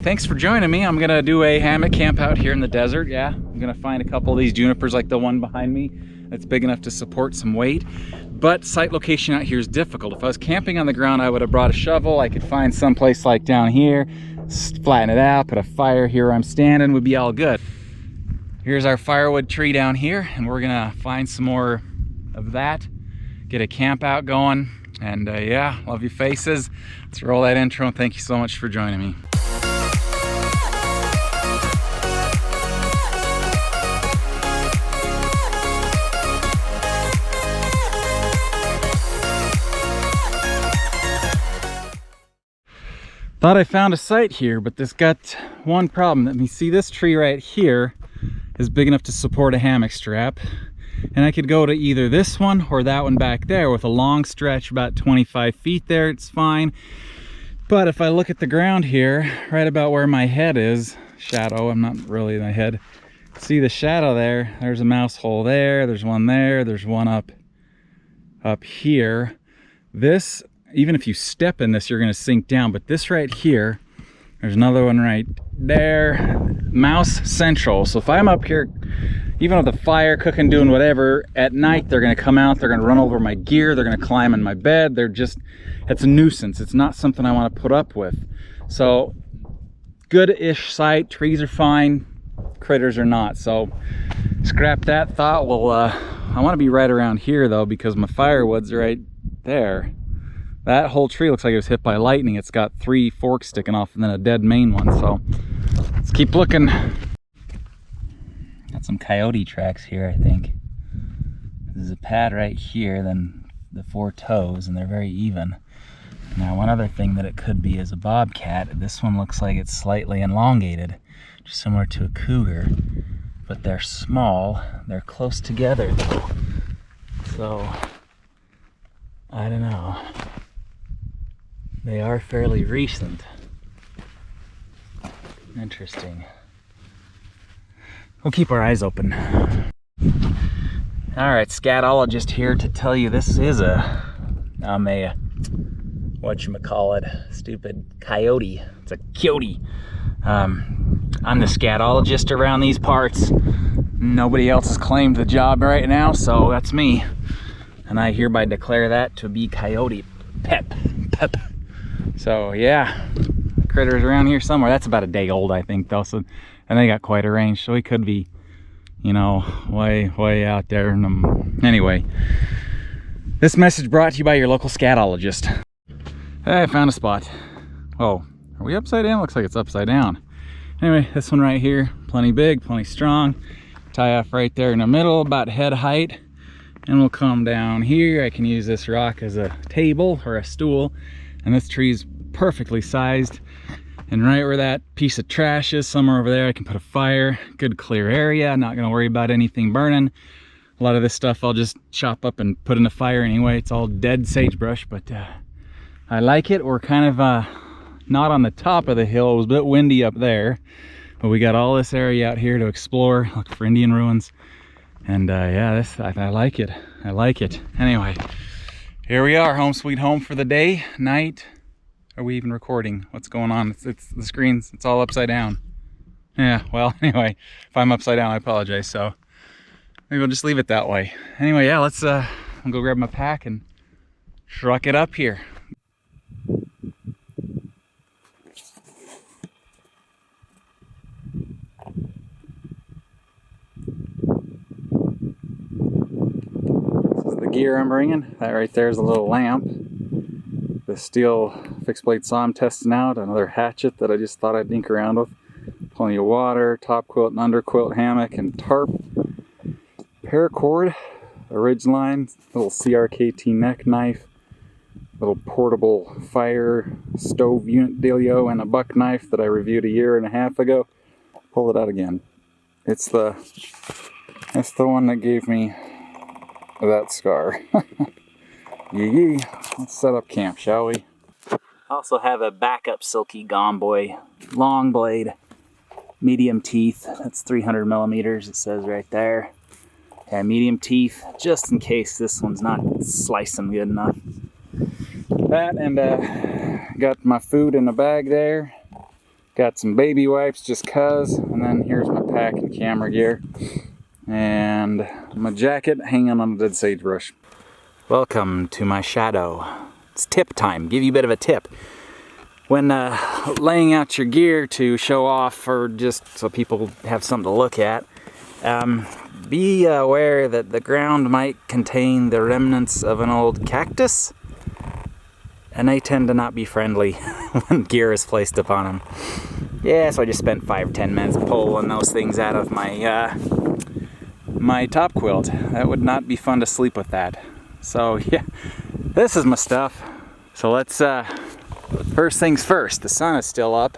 Thanks for joining me. I'm gonna do a hammock camp out here in the desert. Yeah, I'm gonna find a couple of these junipers like the one behind me that's big enough to support some weight. But site location out here is difficult. If I was camping on the ground, I would have brought a shovel. I could find someplace like down here, flatten it out, put a fire here where I'm standing, would be all good. Here's our firewood tree down here, and we're gonna find some more of that, get a camp out going, and yeah, love your faces. Let's roll that intro, and thank you so much for joining me. Thought I found a site here, but this got one problem. Let me see, this tree right here is big enough to support a hammock strap, and I could go to either this one or that one back there with a long stretch about 25 feet there. It's fine. But if I look at the ground here, right about where my head is, shadow, I'm not really in my head, see the shadow there, there's a mouse hole there, there's one there, there's one up here. This, even if you step in this, you're going to sink down, but this right here, there's another one right there, mouse central. So if I'm up here, even with the fire, cooking, doing whatever, at night they're going to come out, they're going to run over my gear, they're going to climb in my bed. They're just, it's a nuisance. It's not something I want to put up with. So good-ish site, trees are fine, critters are not. So scrap that thought. Well, I want to be right around here though, because my firewood's right there. That whole tree looks like it was hit by lightning. It's got 3 forks sticking off and then a dead main one. So let's keep looking. Got some coyote tracks here, I think. There's a pad right here, then the 4 toes, and they're very even. Now, one other thing that it could be is a bobcat. This one looks like it's slightly elongated, just similar to a cougar, but they're small. They're close together though. So, I don't know. They are fairly recent. Interesting. We'll keep our eyes open. Alright, scatologist here to tell you this is whatchamacallit, stupid coyote. It's a coyote. I'm the scatologist around these parts. Nobody else has claimed the job right now, so that's me. And I hereby declare that to be coyote pep. So yeah, critters around here somewhere. That's about a day old, I think, though. So, and they got quite a range, so we could be, you know, way out there. Anyway, this message brought to you by your local scatologist. Hey, I found a spot. Oh, are we upside down? Looks like it's upside down. Anyway, this one right here, plenty big, plenty strong. Tie off right there in the middle, about head height. And we'll come down here. I can use this rock as a table or a stool. And this tree's perfectly sized. And right where that piece of trash is, somewhere over there, I can put a fire. Good clear area, not gonna worry about anything burning. A lot of this stuff I'll just chop up and put in the fire anyway. It's all dead sagebrush, but I like it. We're kind of not on the top of the hill. It was a bit windy up there, but we got all this area out here to explore, look for Indian ruins. And yeah, I like it. I like it. Anyway, here we are, home sweet home for the day, night. Are we even recording? What's going on? It's the screens, it's all upside down. Yeah, well, anyway, if I'm upside down, I apologize. So maybe we'll just leave it that way. Anyway, yeah, let's I'll go grab my pack and truck it up here. Gear I'm bringing. That right there is a little lamp. The steel fixed blade saw I'm testing out. Another hatchet that I just thought I'd dink around with. Plenty of water, top quilt and under quilt hammock and tarp. Paracord, a ridgeline, little CRKT neck knife, little portable fire stove unit dealio, and a buck knife that I reviewed 1.5 years ago. Pull it out again. That's the one that gave me that scar. Yee. Let's set up camp, shall we? I also have a backup silky Gomboy long blade, medium teeth. That's 300 millimeters, it says right there. Yeah, medium teeth, just in case this one's not slicing good enough. That, and got my food in the bag there. Got some baby wipes just cuz, and then here's my pack and camera gear. And my jacket hanging on a dead sagebrush. Welcome to my shadow. It's tip time. Give you a bit of a tip. When laying out your gear to show off or just so people have something to look at, be aware that the ground might contain the remnants of an old cactus, and they tend to not be friendly when gear is placed upon them. Yeah, so I just spent 5-10 minutes pulling those things out of my my top quilt. That would not be fun to sleep with that. So yeah, this is my stuff. So let's first things first. The sun is still up.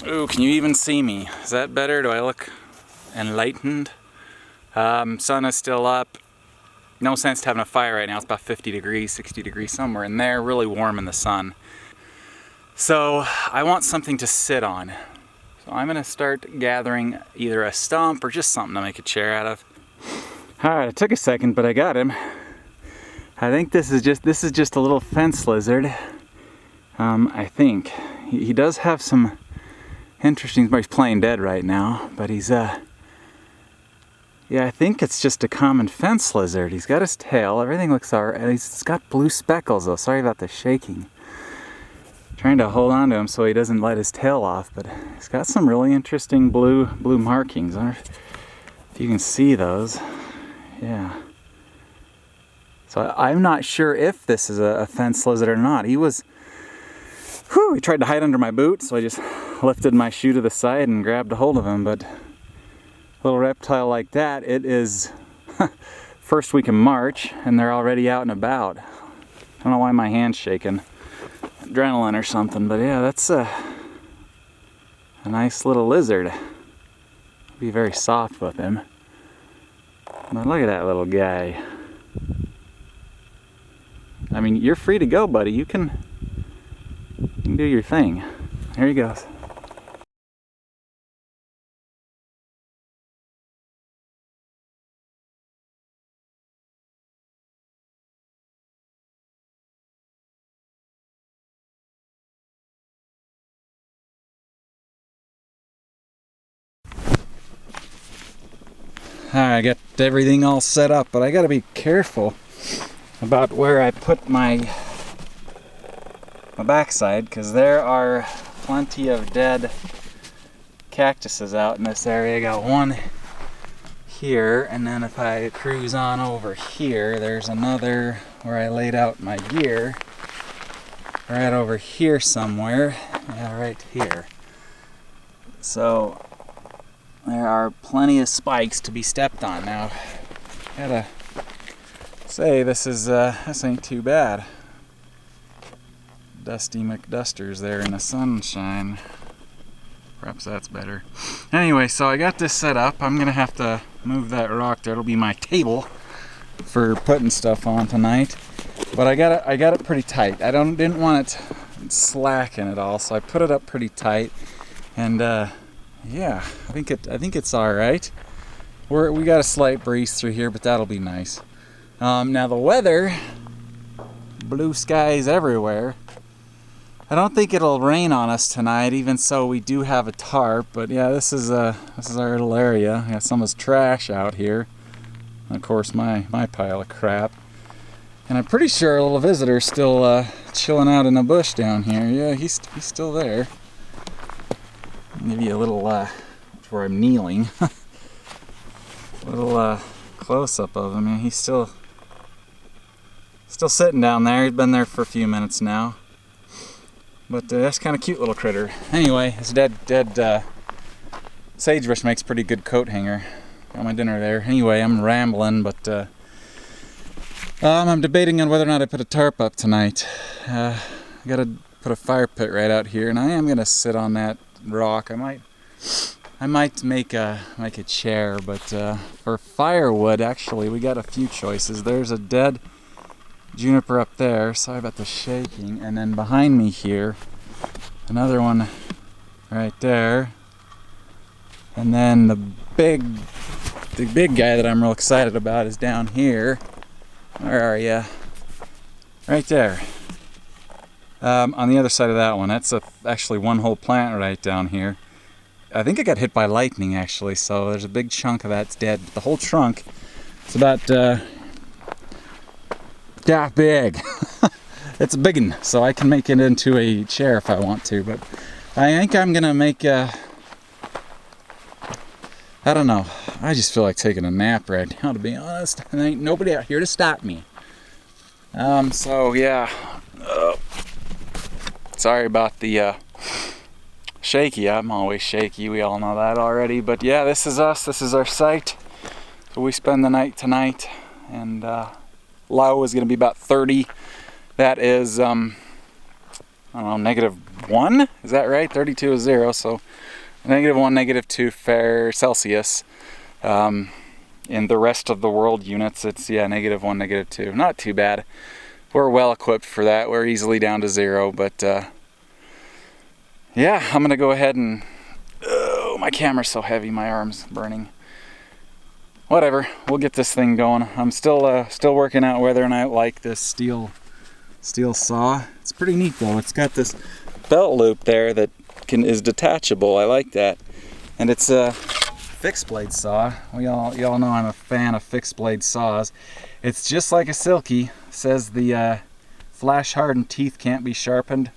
Ooh, can you even see me? Is that better? Do I look enlightened? Sun is still up. No sense to having a fire right now. It's about 50 degrees, 60 degrees, somewhere in there. Really warm in the sun. So I want something to sit on. So I'm gonna start gathering either a stump or just something to make a chair out of. All right, it took a second, but I got him. I think this is just a little fence lizard. I think he does have some interesting. He's playing dead right now, but he's yeah, I think it's just a common fence lizard. He's got his tail. Everything looks alright. He's got blue speckles though. Sorry about the shaking. Trying to hold on to him so he doesn't let his tail off, but he's got some really interesting blue markings. I don't know if you can see those. Yeah. So I'm not sure if this is a fence lizard or not. He tried to hide under my boot, so I just lifted my shoe to the side and grabbed a hold of him. But a little reptile like that, it is first week in March, and they're already out and about. I don't know why my hand's shaking. Adrenaline or something, but yeah, that's a nice little lizard. Be very soft with him. But look at that little guy. I mean, you're free to go, buddy. You can do your thing. Here he goes. I got everything all set up, but I gotta be careful about where I put my backside, because there are plenty of dead cactuses out in this area. I got one here, and then if I cruise on over here, there's another where I laid out my gear right over here somewhere. Yeah, right here. So there are plenty of spikes to be stepped on. Now, gotta say this ain't too bad. Dusty McDusters there in the sunshine. Perhaps that's better. Anyway, so I got this set up. I'm gonna have to move that rock there. It'll be my table for putting stuff on tonight. But I got it pretty tight. I didn't want it slacking at all, so I put it up pretty tight. And yeah, I think it's all right. We got a slight breeze through here, but that'll be nice. Now the weather, blue skies everywhere. I don't think it'll rain on us tonight, even so we do have a tarp. But yeah, this is our little area. I got some of this trash out here. And of course, my pile of crap. And I'm pretty sure a little visitor's still chilling out in a bush down here. Yeah, he's still there. Give you a little where I'm kneeling. A little close-up of him. Yeah, he's still sitting down there. He's been there for a few minutes now. But that's kind of cute little critter. Anyway, this dead sagebrush makes pretty good coat hanger. Got my dinner there. Anyway, I'm rambling, but I'm debating on whether or not I put a tarp up tonight. I gotta put a fire pit right out here, and I am gonna sit on that rock. I might make a chair, but for firewood, actually, we got a few choices. There's a dead juniper up there. Sorry about the shaking. And then behind me here, another one right there. And then the big guy that I'm real excited about is down here. Where are you? Right there. On the other side of that one, that's actually one whole plant right down here. I think it got hit by lightning actually, so there's a big chunk of that's dead. The whole trunk, it's about that big. It's a big one, so I can make it into a chair if I want to, but I think I'm gonna make I don't know. I just feel like taking a nap right now, to be honest. And ain't nobody out here to stop me. So yeah. Sorry about the shaky. I'm always shaky. We all know that already. But yeah, this is us. This is our site. So we spend the night tonight. And low is going to be about 30. That is, I don't know, -1? Is that right? 32 is 0. So -1, -2 fair Celsius. In the rest of the world units, it's, yeah, -1, -2. Not too bad. We're well equipped for that. We're easily down to 0, but yeah, I'm gonna go ahead and, oh, my camera's so heavy, my arm's burning. Whatever, we'll get this thing going. I'm still working out whether or not I like this steel saw. It's pretty neat though. It's got this belt loop there that is detachable. I like that, and it's a fixed blade saw. Y'all know I'm a fan of fixed blade saws. It's just like a silky. Says the flash hardened teeth can't be sharpened.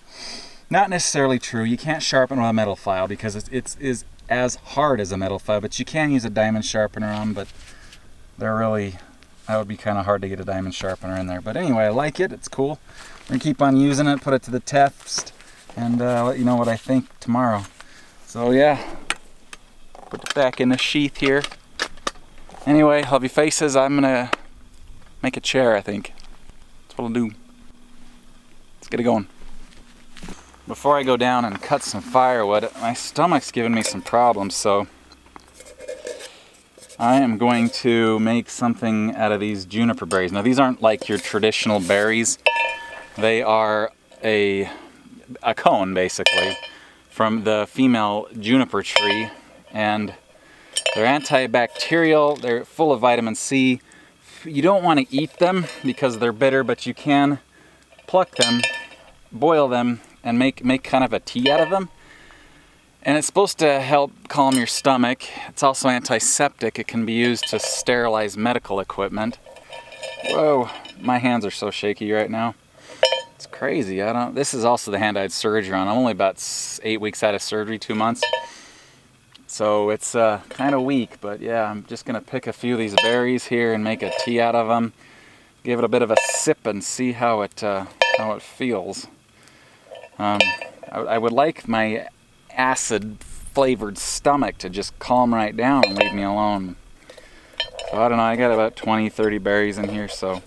Not necessarily true. You can't sharpen with a metal file because it is as hard as a metal file, but you can use a diamond sharpener on them, but they're really, that would be kind of hard to get a diamond sharpener in there. But anyway, I like it. It's cool. We're gonna keep on using it, put it to the test, and let you know what I think tomorrow. So yeah, put it back in the sheath here. Anyway, love you faces. I'm gonna make a chair, I think. That's what I'll do. Let's get it going. Before I go down and cut some firewood, my stomach's giving me some problems, so I am going to make something out of these juniper berries. Now these aren't like your traditional berries. They are a cone, basically, from the female juniper tree, and they're antibacterial, they're full of vitamin C. You don't want to eat them because they're bitter, but you can pluck them, boil them, and make kind of a tea out of them. And it's supposed to help calm your stomach. It's also antiseptic. It can be used to sterilize medical equipment. Whoa, my hands are so shaky right now. It's crazy. This is also the hand I had surgery on. I'm only about 8 weeks out of surgery, 2 months. So it's kind of weak, but yeah, I'm just gonna pick a few of these berries here and make a tea out of them. Give it a bit of a sip and see how it feels. I would like my acid-flavored stomach to just calm right down and leave me alone. So I don't know. I got about 20, 30 berries in here, so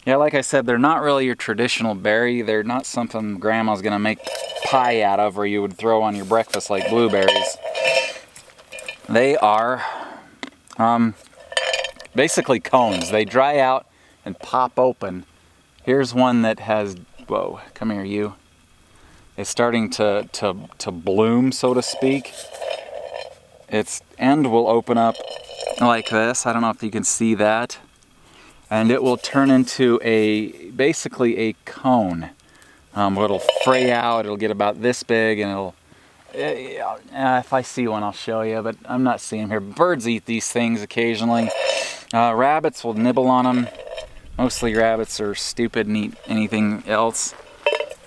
yeah, like I said, they're not really your traditional berry. They're not something Grandma's gonna make pie out of, or you would throw on your breakfast like blueberries. They are basically cones. They dry out and pop open. Here's one that has, whoa, come here you. It's starting to bloom, so to speak. Its end will open up like this. I don't know if you can see that. And it will turn into basically a cone. It'll fray out, it'll get about this big, and it'll, if I see one, I'll show you, but I'm not seeing them here. Birds eat these things occasionally. Rabbits will nibble on them. Mostly rabbits are stupid and eat anything else.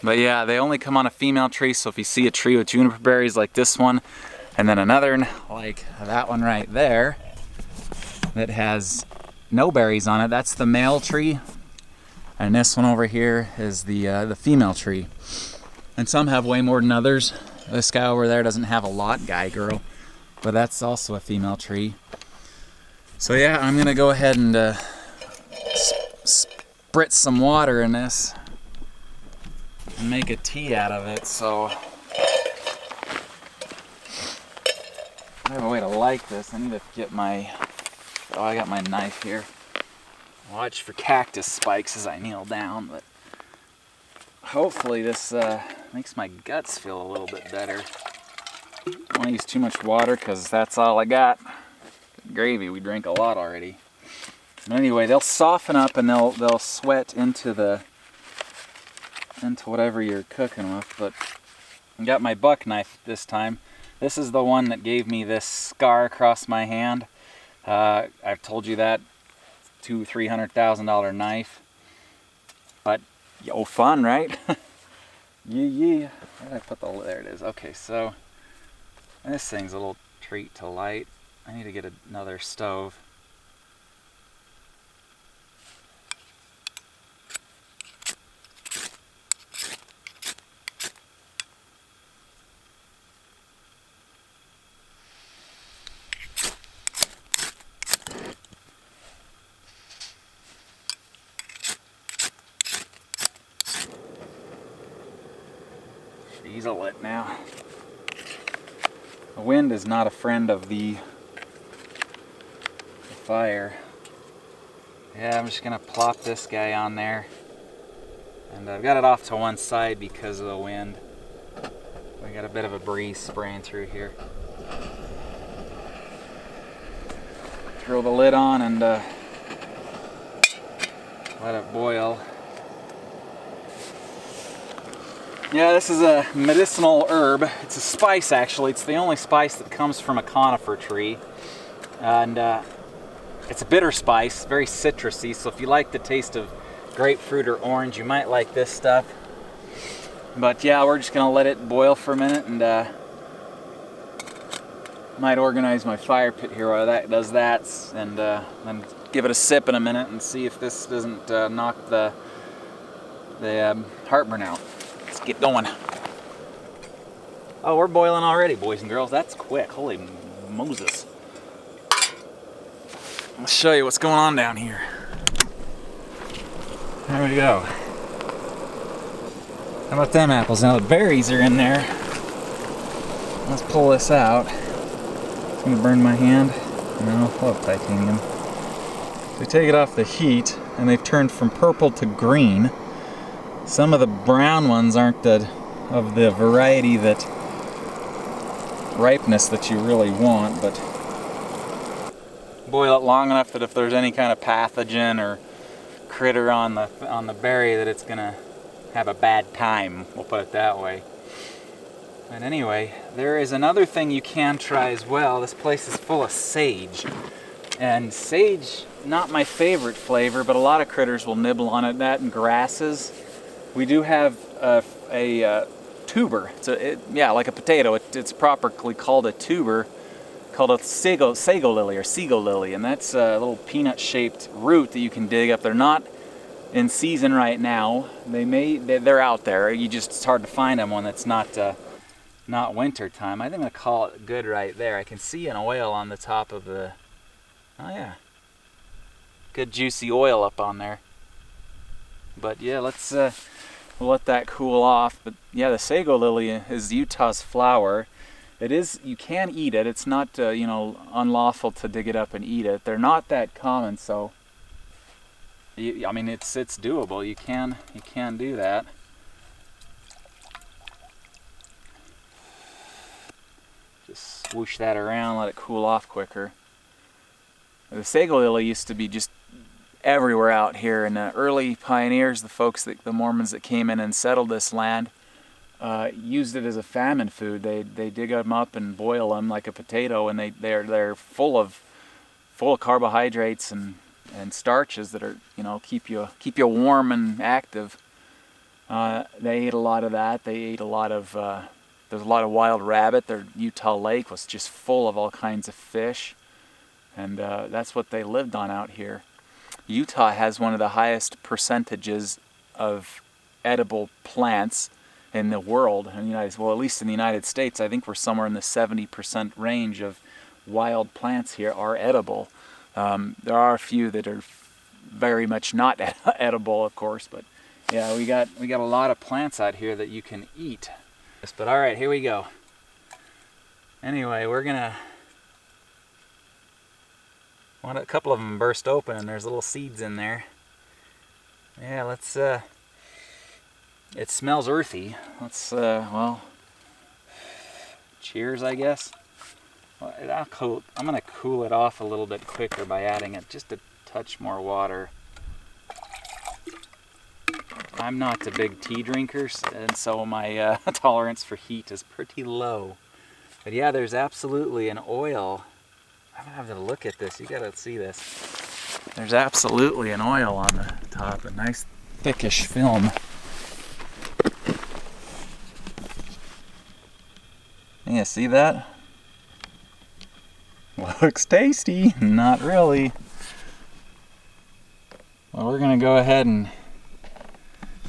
But yeah, they only come on a female tree, so if you see a tree with juniper berries like this one, and then another like that one right there, that has no berries on it, that's the male tree. And this one over here is the female tree. And some have way more than others. This guy over there doesn't have a lot, guy, girl. But that's also a female tree. So yeah, I'm gonna go ahead and spritz some water in this and make a tea out of it. So I have a way to like this. I need to get my, oh, I got my knife here. Watch for cactus spikes as I kneel down, but hopefully this makes my guts feel a little bit better. Don't want to use too much water because that's all I got. Gravy, we drank a lot already. But anyway, they'll soften up and they'll sweat into the into whatever you're cooking with. But I got my buck knife this time. This is the one that gave me this scar across my hand. I've told you that $200,000-$300,000 knife. But yo, fun, right? Yeah. Where did I put the? There it is. Okay, so this thing's a little treat to light. I need to get another stove. Diesel it now. The wind is not a friend of the fire. Yeah, I'm just gonna plop this guy on there. And I've got it off to one side because of the wind. We got a bit of a breeze spraying through here. Throw the lid on and let it boil. Yeah, this is a medicinal herb. It's a spice, actually. It's the only spice that comes from a conifer tree. And it's a bitter spice, very citrusy. So if you like the taste of grapefruit or orange, you might like this stuff. But yeah, we're just gonna let it boil for a minute, and might organize my fire pit here while that does that, and then give it a sip in a minute and see if this doesn't knock the heartburn out. Let's get going. Oh, we're boiling already, boys and girls. That's quick. Holy Moses. I'll show you what's going on down here. There we go. How about them apples? Now the berries are in there. Let's pull this out. It's gonna burn my hand. No, I love titanium. We take it off the heat, and they've turned from purple to green. Some of the brown ones aren't of the variety that ripeness that you really want, but boil it long enough that if there's any kind of pathogen or critter on the berry, that it's gonna have a bad time. We'll put it that way. But anyway, there is another thing you can try as well. This place is full of sage, and sage, not my favorite flavor, but a lot of critters will nibble on it. That and grasses. We do have a tuber. Yeah, like a potato. It's properly called a tuber, called a sago lily or sego lily, and that's a little peanut-shaped root that you can dig up. They're not in season right now. They're out there. It's hard to find them when it's not winter time. I think I'm gonna call it good right there. I can see an oil on the top of the. Oh yeah, good juicy oil up on there. But yeah, let's we'll let that cool off. But yeah, the sago lily is Utah's flower. It is, you can eat it. It's not unlawful to dig it up and eat it. They're not that common, so I mean it's doable. You can do that. Just swoosh that around, let it cool off quicker. The sago lily used to be just everywhere out here, and the early pioneers, the Mormons that came in and settled this land, used it as a famine food. They dig them up and boil them like a potato, and they're full of carbohydrates and starches that are keep you warm and active. They ate a lot of that. They ate a lot of there's a lot of wild rabbit. Their Utah lake was just full of all kinds of fish, and that's what they lived on out here. Utah has one of the highest percentages of edible plants in the world, at least in the United States. I think we're somewhere in the 70% range of wild plants here are edible. There are a few that are very much not edible, of course, but yeah, we got a lot of plants out here that you can eat. But all right, here we go. Anyway, we're gonna. A couple of them burst open, and there's little seeds in there. Yeah, let's. It smells earthy. Let's. Well. Cheers, I guess. Well, I'm gonna cool it off a little bit quicker by adding it just a touch more water. I'm not a big tea drinker, and so my tolerance for heat is pretty low. But yeah, there's absolutely an oil. I'm gonna have to look at this. You gotta see this. There's absolutely an oil on the top, a nice thickish film. Yeah, see that? Looks tasty. Not really. Well, we're gonna go ahead and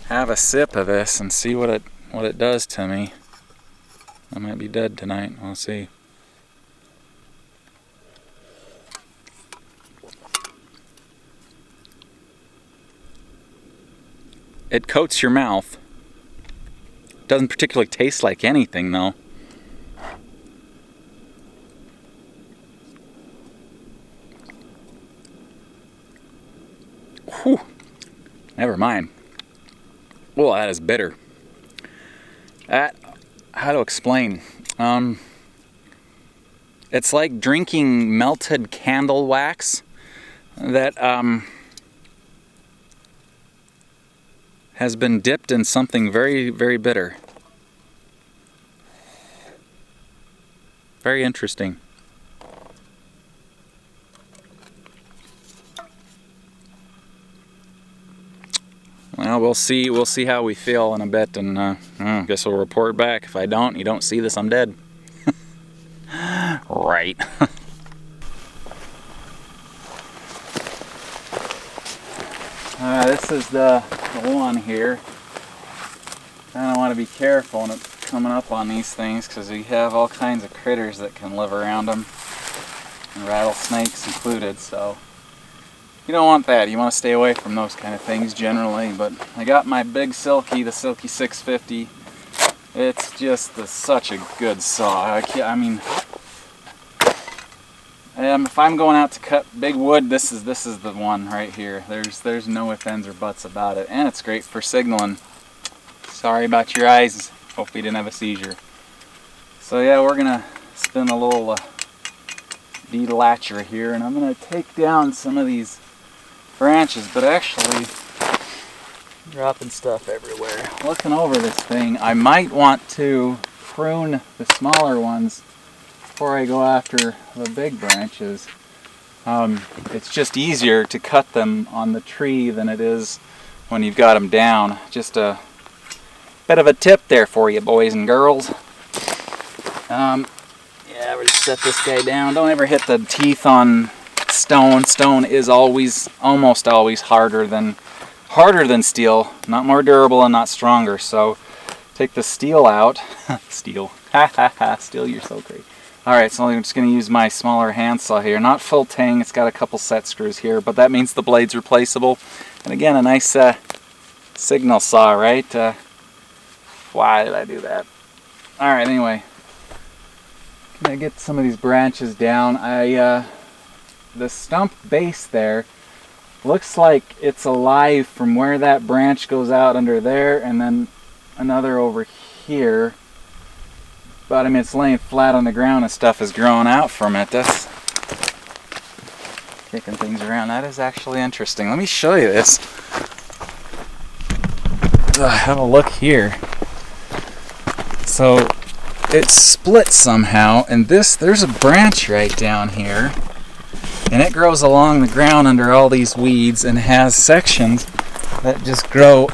have a sip of this and see what it does to me. I might be dead tonight. We'll see. It coats your mouth. Doesn't particularly taste like anything though. Whew. Never mind. Oh, that is bitter. How to explain? It's like drinking melted candle wax that has been dipped in something very, very bitter. Very interesting. Well, we'll see how we feel in a bit, and I guess we'll report back. If I don't, you don't see this, I'm dead. Right. This is the one here. Kind of want to be careful when it's coming up on these things, because we have all kinds of critters that can live around them, and rattlesnakes included, so you don't want that. You want to stay away from those kind of things generally. But I got my big Silky, the Silky 650. It's just such a good saw. I mean, if I'm going out to cut big wood, this is the one right here. There's no ifs, ands, or buts about it, and it's great for signaling. Sorry about your eyes. Hope you didn't have a seizure. So yeah, we're gonna spin a little delatcher here, and I'm gonna take down some of these branches, but actually dropping stuff everywhere. Looking over this thing, I might want to prune the smaller ones before I go after the big branches. It's just easier to cut them on the tree than it is when you've got them down. Just a bit of a tip there for you, boys and girls. Yeah, we'll just set this guy down. Don't ever hit the teeth on stone. Stone is almost always harder than steel. Not more durable and not stronger. So take the steel out. Steel. Ha ha ha. Steel, you're so great. Alright, so I'm just going to use my smaller handsaw here. Not full tang. It's got a couple set screws here, but that means the blade's replaceable. And again, a nice signal saw, right? Why did I do that? Alright, anyway. I'm going to get some of these branches down. The stump base there looks like it's alive from where that branch goes out under there, and then another over here. But I mean, it's laying flat on the ground and stuff is growing out from it. That's kicking things around. That is actually interesting. Let me show you this. Have a look here. So it split somehow, and there's a branch right down here, and it grows along the ground under all these weeds and has sections that just grow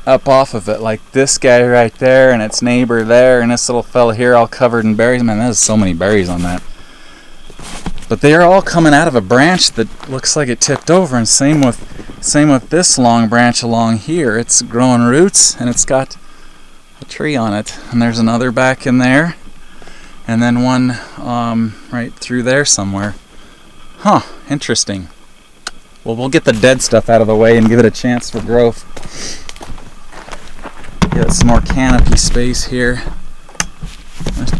up off of it, like this guy right there and its neighbor there and this little fella here all covered in berries. Man, there's so many berries on that. But they're all coming out of a branch that looks like it tipped over, and same with this long branch along here. It's growing roots and it's got a tree on it, and there's another back in there, and then one right through there somewhere. Huh, interesting. Well, we'll get the dead stuff out of the way and give it a chance for growth. Get some more canopy space here.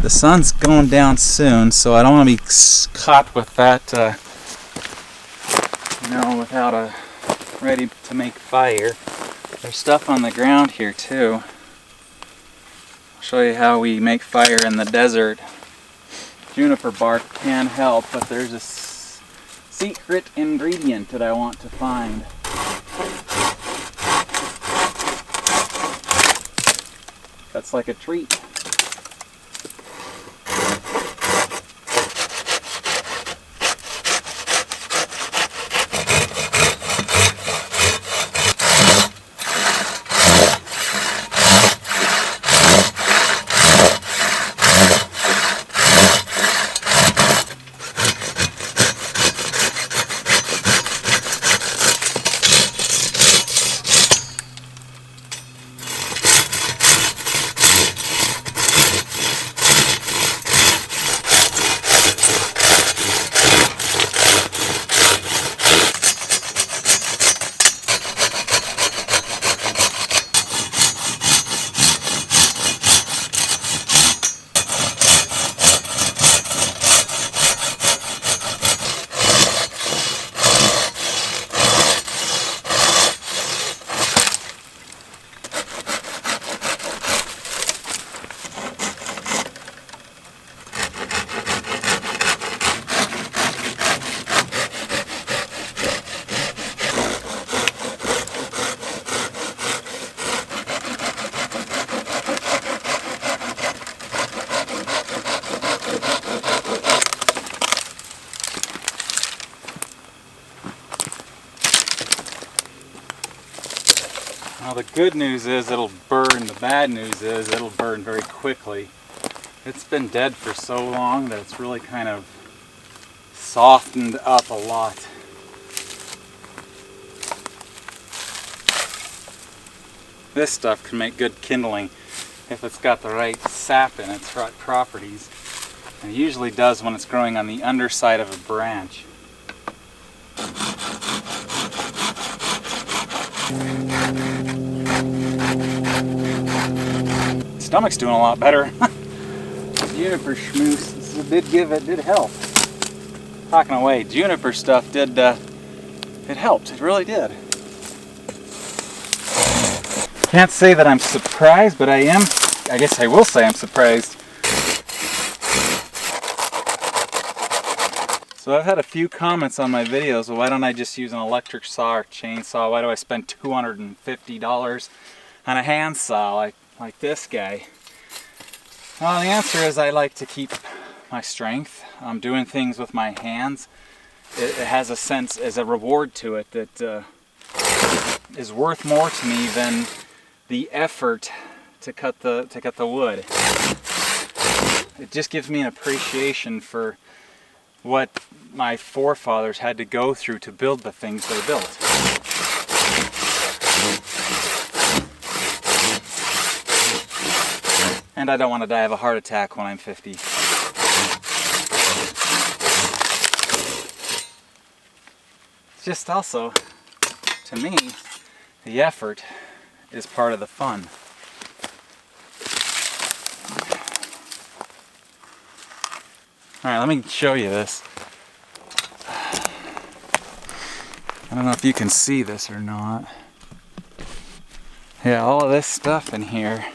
The sun's going down soon, so I don't want to be caught with that, without ready to make fire. There's stuff on the ground here too. I'll show you how we make fire in the desert. Juniper bark can help, but there's a secret ingredient that I want to find. That's like a treat. Now the good news is it'll burn, the bad news is it'll burn very quickly. It's been dead for so long that it's really kind of softened up a lot. This stuff can make good kindling if it's got the right sap in its right properties. And it usually does when it's growing on the underside of a branch. Stomach's doing a lot better. Juniper schmooze did help. Talking away, juniper stuff it helped. It really did. Can't say that I'm surprised, but I am. I guess I will say I'm surprised. So I've had a few comments on my videos. Well, why don't I just use an electric saw or chainsaw? Why do I spend $250 on a handsaw like this guy? Well, the answer is I like to keep my strength. I'm doing things with my hands. It has a sense, as a reward to it, that is worth more to me than the effort to cut the wood. It just gives me an appreciation for what my forefathers had to go through to build the things they built. And I don't want to die of a heart attack when I'm 50. It's just also, to me, the effort is part of the fun. Alright, let me show you this. I don't know if you can see this or not. Yeah, all of this stuff in here.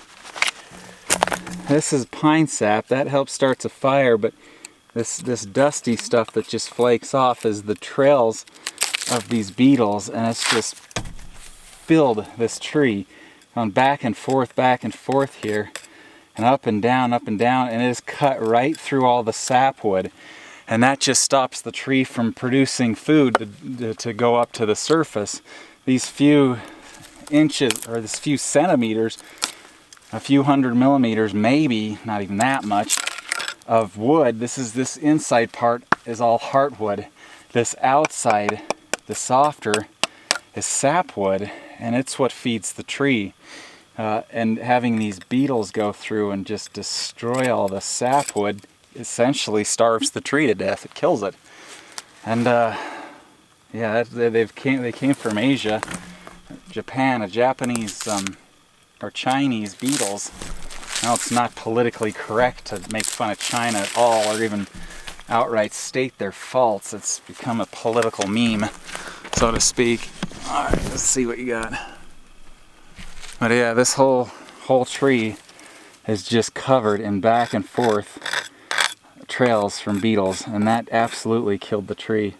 This is pine sap. That helps start a fire, but this dusty stuff that just flakes off is the trails of these beetles, and it's just filled this tree on back and forth here, and up and down, and it is cut right through all the sapwood, and that just stops the tree from producing food to go up to the surface. These few inches, or this few centimeters, a few hundred millimeters, maybe, not even that much, of wood. This inside part is all heartwood. This outside, the softer, is sapwood, and it's what feeds the tree. And having these beetles go through and just destroy all the sapwood essentially starves the tree to death. It kills it. And yeah, they came from Asia, Japan, a Japanese or Chinese beetles. Now, it's not politically correct to make fun of China at all, or even outright state their faults. It's become a political meme, so to speak. All right, let's see what you got. But yeah, this whole tree is just covered in back and forth trails from beetles, and that absolutely killed the tree.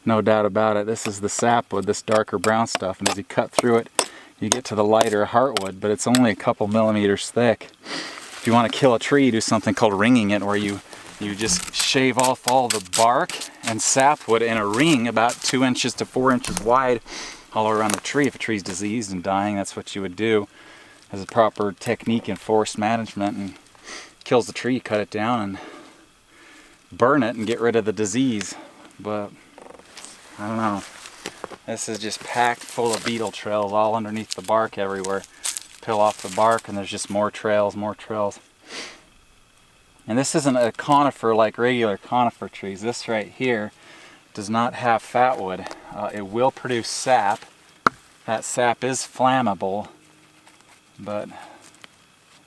No doubt about it. This is the sapwood, this darker brown stuff, and as you cut through it, you get to the lighter heartwood, but it's only a couple millimeters thick. If you want to kill a tree, you do something called ringing it, where you just shave off all the bark and sapwood in a ring about 2 inches to 4 inches wide all around the tree. If a tree's diseased and dying, that's what you would do as a proper technique in forest management. And kills the tree, cut it down and burn it and get rid of the disease. But I don't know. This is just packed full of beetle trails all underneath the bark everywhere. Peel off the bark and there's just more trails, more trails. And this isn't a conifer like regular conifer trees. This right here does not have fatwood. It will produce sap. That sap is flammable, but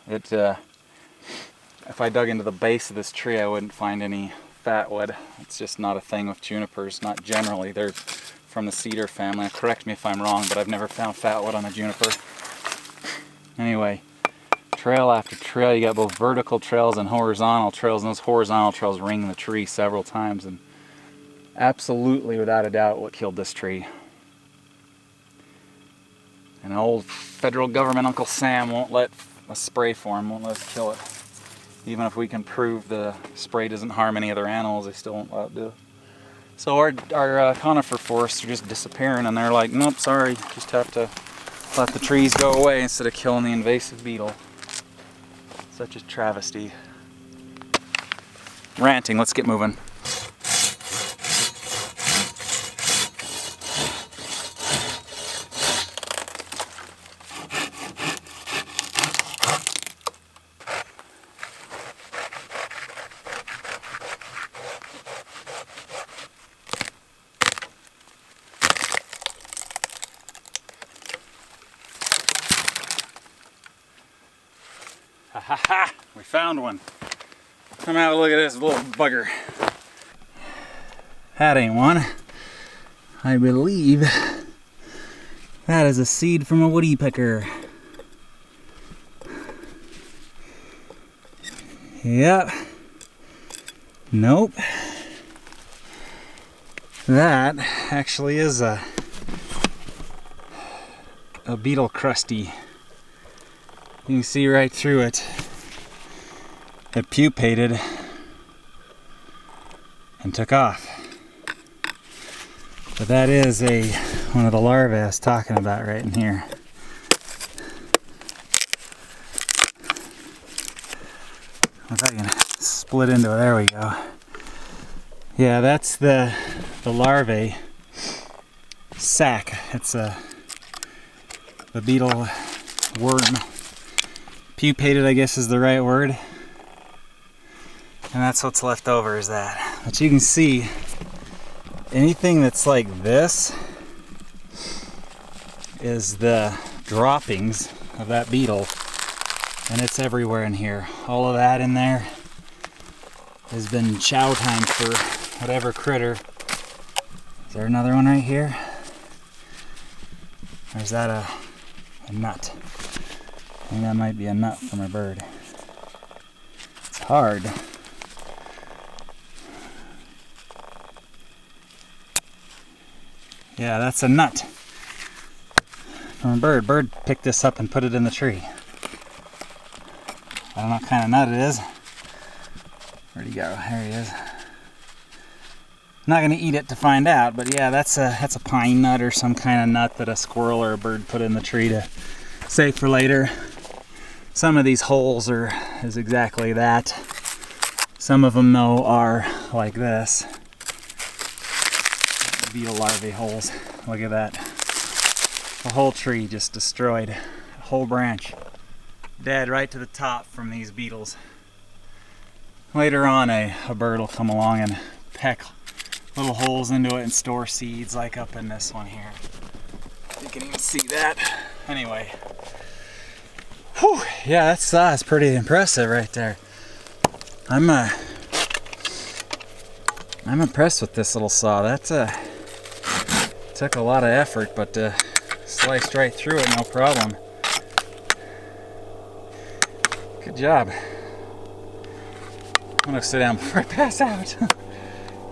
if I dug into the base of this tree, I wouldn't find any fatwood. It's just not a thing with junipers, not generally. They're from the cedar family. Correct me if I'm wrong, but I've never found fatwood on a juniper. Anyway, trail after trail, you got both vertical trails and horizontal trails, and those horizontal trails ring the tree several times, and absolutely, without a doubt, what killed this tree. And old federal government Uncle Sam won't let us spray for him, won't let us kill it. Even if we can prove the spray doesn't harm any other animals, they still won't let it do it. So our conifer forests are just disappearing, and they're like, nope, sorry, just have to let the trees go away instead of killing the invasive beetle. Such a travesty. Ranting, let's get moving. Ha ha! We found one. Come out and look at this little bugger. That ain't one. I believe that is a seed from a woodpecker. Yep. Nope. That actually is a beetle crusty. You can see right through it. It pupated and took off. But that is one of the larvae I was talking about right in here. If I can split into it, there we go. Yeah, that's the larvae sac. It's the beetle worm. Pupated, I guess, is the right word. And that's what's left over, is that. But you can see anything that's like this is the droppings of that beetle, and it's everywhere in here. All of that in there has been chow time for whatever critter. Is there another one right here? Or is that a nut? I think that might be a nut from a bird. It's hard. Yeah, that's a nut from a bird. Bird picked this up and put it in the tree. I don't know what kind of nut it is. Where'd he go? There he is. I'm not gonna eat it to find out, but yeah, that's a pine nut or some kind of nut that a squirrel or a bird put in the tree to save for later. Some of these holes is exactly that. Some of them, though, are like this. Beetle larvae holes. Look at that. The whole tree just destroyed. A whole branch. Dead right to the top from these beetles. Later on, a bird will come along and peck little holes into it and store seeds, like up in this one here. You can even see that. Anyway. Whew, yeah, that saw is pretty impressive right there. I'm impressed with this little saw. That took a lot of effort, but sliced right through it, no problem. Good job. I'm gonna sit down before I pass out.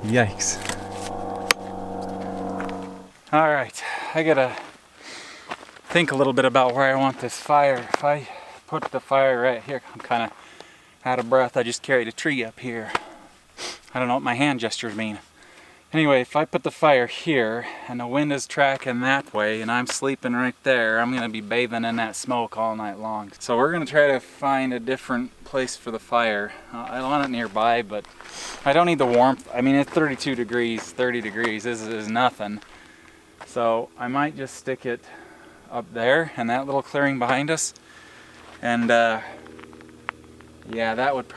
Yikes. All right, I gotta think a little bit about where I want this fire. If I put the fire right here, I'm kind of out of breath. I just carried a tree up here. I don't know what my hand gestures mean. Anyway, if I put the fire here and the wind is tracking that way and I'm sleeping right there, I'm going to be bathing in that smoke all night long. So we're going to try to find a different place for the fire. I want it nearby, but I don't need the warmth. I mean, it's 32 degrees, 30 degrees. This is nothing. So I might just stick it up there in that little clearing behind us. And yeah, that would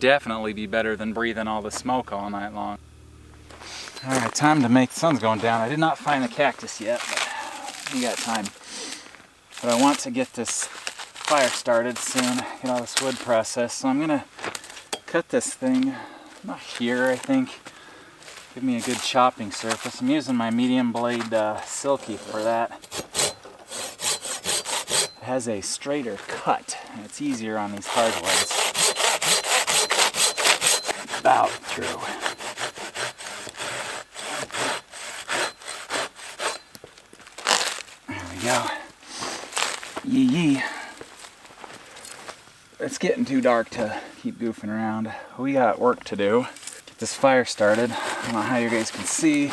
definitely be better than breathing all the smoke all night long. Alright, time to make, the sun's going down. I did not find the cactus yet, but we got time. But I want to get this fire started soon, get all this wood processed. So I'm going to cut this thing, not here I think, give me a good chopping surface. I'm using my medium blade Silky for that. It has a straighter cut, and it's easier on these hardwoods. About through. Go. Yee. It's getting too dark to keep goofing around. We got work to do. Get this fire started. I don't know how you guys can see.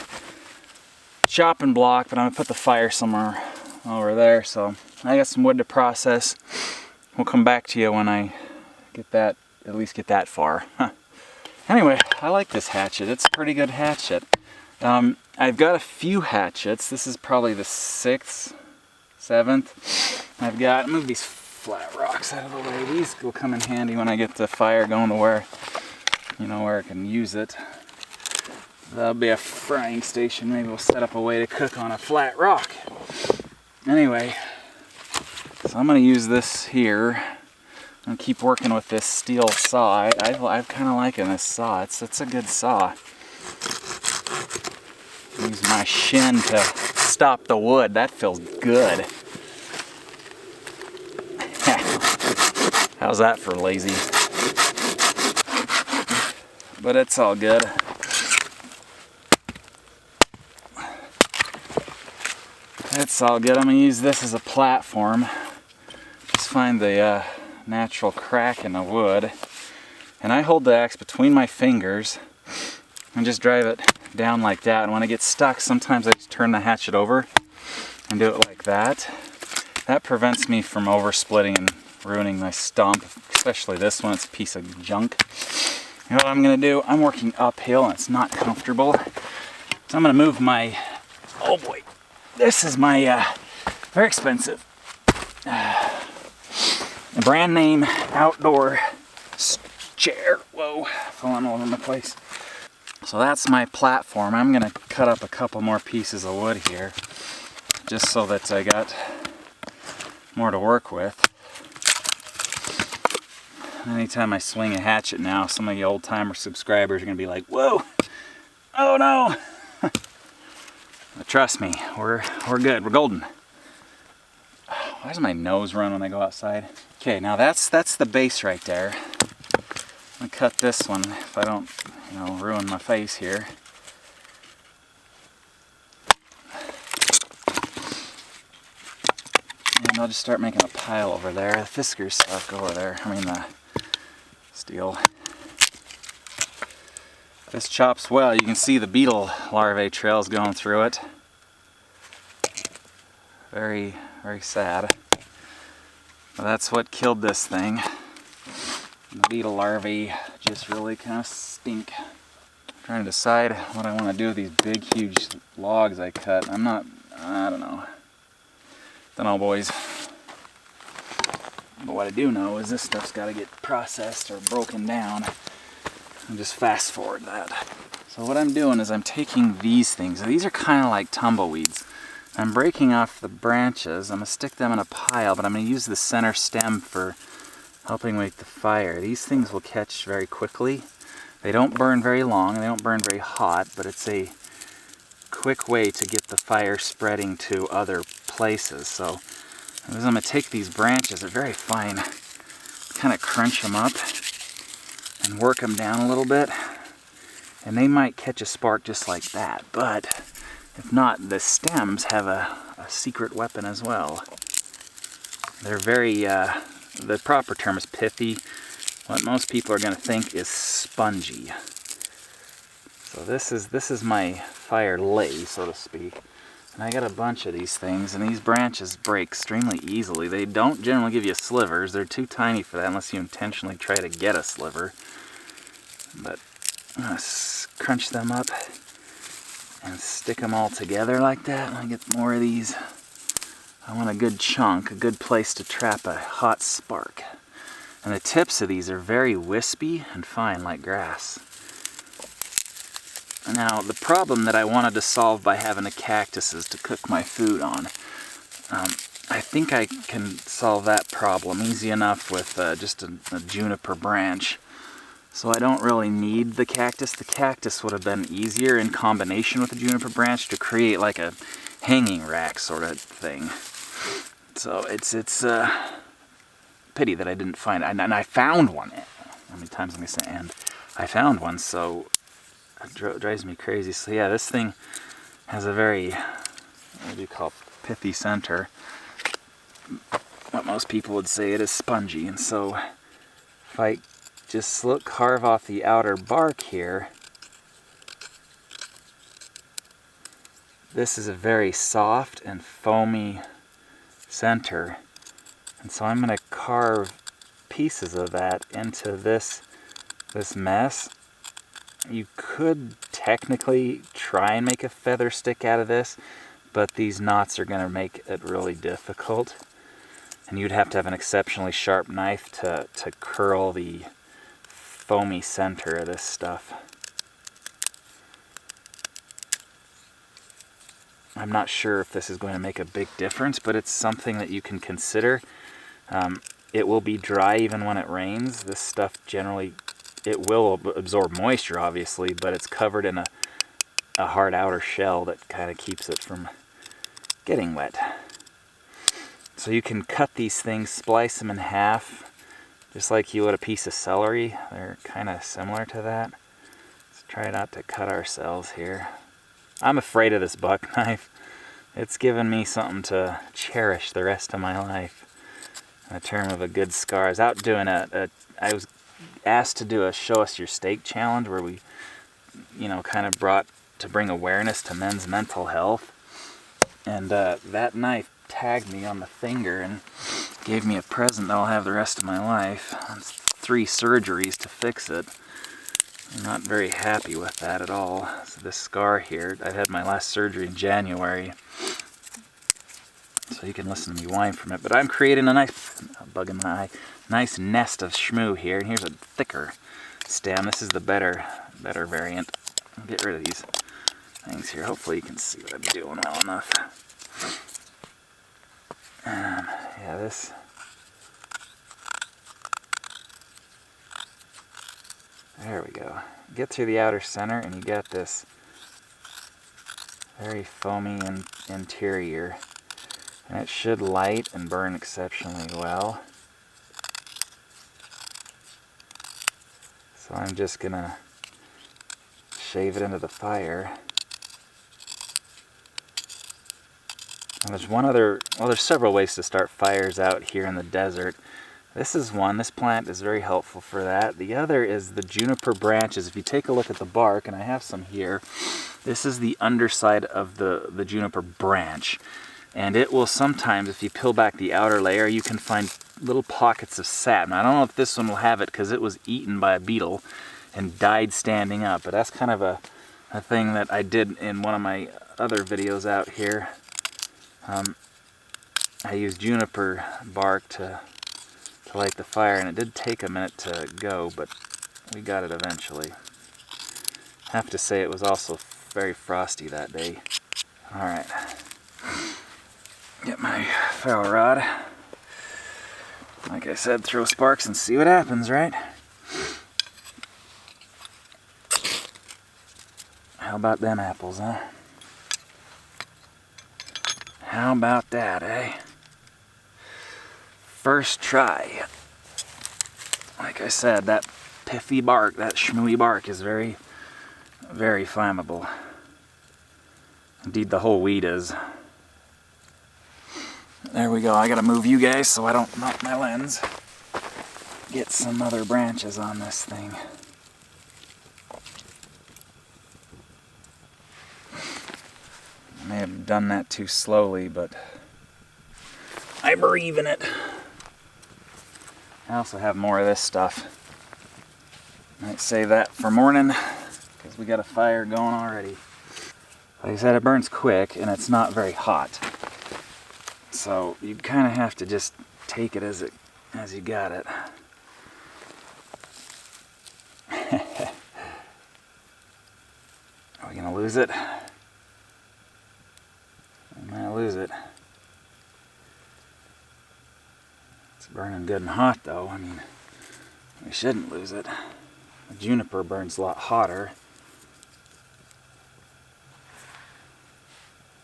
Chopping block, but I'm gonna put the fire somewhere over there. So I got some wood to process. We'll come back to you when I get that, at least get that far. Anyway, I like this hatchet. It's a pretty good hatchet. I've got a few hatchets. This is probably the 6th, 7th. I've got, move these flat rocks out of the way. These will come in handy when I get the fire going to where, you know, where I can use it. That'll be a frying station. Maybe we'll set up a way to cook on a flat rock. Anyway, so I'm going to use this here. I'm going to keep working with this steel saw. I'm kind of liking this saw. It's a good saw. Use my shin to stop the wood. That feels good. How's that for lazy? But it's all good. It's all good. I'm going to use this as a platform. Just find the natural crack in the wood. And I hold the axe between my fingers and just drive it down like that. And when I get stuck, sometimes I just turn the hatchet over and do it like that. That prevents me from oversplitting and ruining my stump, especially this one. It's a piece of junk. And what I'm going to do, I'm working uphill and it's not comfortable. So I'm going to move my, oh boy, this is my very expensive brand name outdoor chair. Whoa, falling all over my place. So that's my platform. I'm going to cut up a couple more pieces of wood here, just so that I got more to work with. Anytime I swing a hatchet now, some of the old timer subscribers are going to be like, whoa, oh no. But trust me, we're good, we're golden. Why does my nose run when I go outside? Okay, now that's the base right there. I'm going to cut this one if I don't, you know, ruin my face here. And I'll just start making a pile over there. The Fiskars stuff go over there. I mean the steel. This chops well. You can see the beetle larvae trails going through it. Very, very sad. But that's what killed this thing. The beetle larvae just really kind of stink. I'm trying to decide what I want to do with these big, huge logs I cut. I don't know. Don't know, boys. But what I do know is this stuff's got to get processed or broken down. And just fast forward that. So what I'm doing is I'm taking these things. These are kind of like tumbleweeds. I'm breaking off the branches. I'm going to stick them in a pile, but I'm going to use the center stem for helping make the fire. These things will catch very quickly. They don't burn very long, they don't burn very hot, but it's a quick way to get the fire spreading to other places. So I'm going to take these branches, they're very fine, kind of crunch them up and work them down a little bit. And they might catch a spark just like that, but If not, the stems have a secret weapon as well. They're very, the proper term is pithy. What most people are going to think is spongy. So this is my fire lay, so to speak. And I got a bunch of these things, and these branches break extremely easily. They don't generally give you slivers. They're too tiny for that unless you intentionally try to get a sliver. But I'm going to crunch them up and stick them all together like that. When I get more of these, I want a good chunk, a good place to trap a hot spark. And the tips of these are very wispy and fine like grass. Now, the problem that I wanted to solve by having the cactuses to cook my food on, I think I can solve that problem easy enough with just a juniper branch. So I don't really need the cactus. The cactus would have been easier in combination with the juniper branch to create like a hanging rack sort of thing. So it's a pity that I didn't find it. And I found one. How many times am I going to say and? I found one, so it drives me crazy. So yeah, this thing has a very, what do you call it, pithy center. What most people would say it is spongy. And so if I just carve off the outer bark here, this is a very soft and foamy center. And so I'm going to carve pieces of that into this mess. You could technically try and make a feather stick out of this, but these knots are going to make it really difficult. And you'd have to have an exceptionally sharp knife to curl the foamy center of this stuff. I'm not sure if this is going to make a big difference, but it's something that you can consider. It will be dry even when it rains. This stuff generally, it will absorb moisture obviously, but it's covered in a hard outer shell that kind of keeps it from getting wet. So you can cut these things, splice them in half, just like you would a piece of celery. They're kind of similar to that. Let's try not to cut ourselves here. I'm afraid of this buck knife. It's given me something to cherish the rest of my life. In the term of a good scar. I was out doing I was asked to do a show us your steak challenge where we, kind of brought to bring awareness to men's mental health. And that knife tagged me on the finger and gave me a present that I'll have the rest of my life. It's 3 surgeries to fix it. I'm not very happy with that at all. So this scar here, I had my last surgery in January. So you can listen to me whine from it. But I'm creating a nice, bug in my eye, nice nest of shmoo here. And here's a thicker stem. This is the better variant. I'll get rid of these things here. Hopefully you can see what I'm doing well enough. Yeah, this. There we go. Get through the outer center and you get this very foamy interior. And it should light and burn exceptionally well. So I'm just gonna shave it into the fire. And there's one other, well, there's several ways to start fires out here in the desert. This is one. This plant is very helpful for that. The other is the juniper branches. If you take a look at the bark, and I have some here, this is the underside of the juniper branch. And it will sometimes, if you peel back the outer layer, you can find little pockets of sap. Now, I don't know if this one will have it because it was eaten by a beetle and died standing up. But that's kind of a thing that I did in one of my other videos out here. I used juniper bark to light the fire, and it did take a minute to go, but we got it eventually. I have to say it was also very frosty that day. Alright. Get my ferro rod. Like I said, throw sparks and see what happens, right? How about them apples, huh? How about that, eh? First try. Like I said, that pithy bark, that shmooey bark is very, very flammable. Indeed, the whole weed is. There we go. I gotta move you guys so I don't knock my lens. Get some other branches on this thing. I may have done that too slowly, but I believe in it. I also have more of this stuff. Might save that for morning because we got a fire going already. Like I said, it burns quick and it's not very hot. So you kind of have to just take it as you got it. Are we gonna lose it? We might lose it. It's burning good and hot though. I mean, we shouldn't lose it. The juniper burns a lot hotter.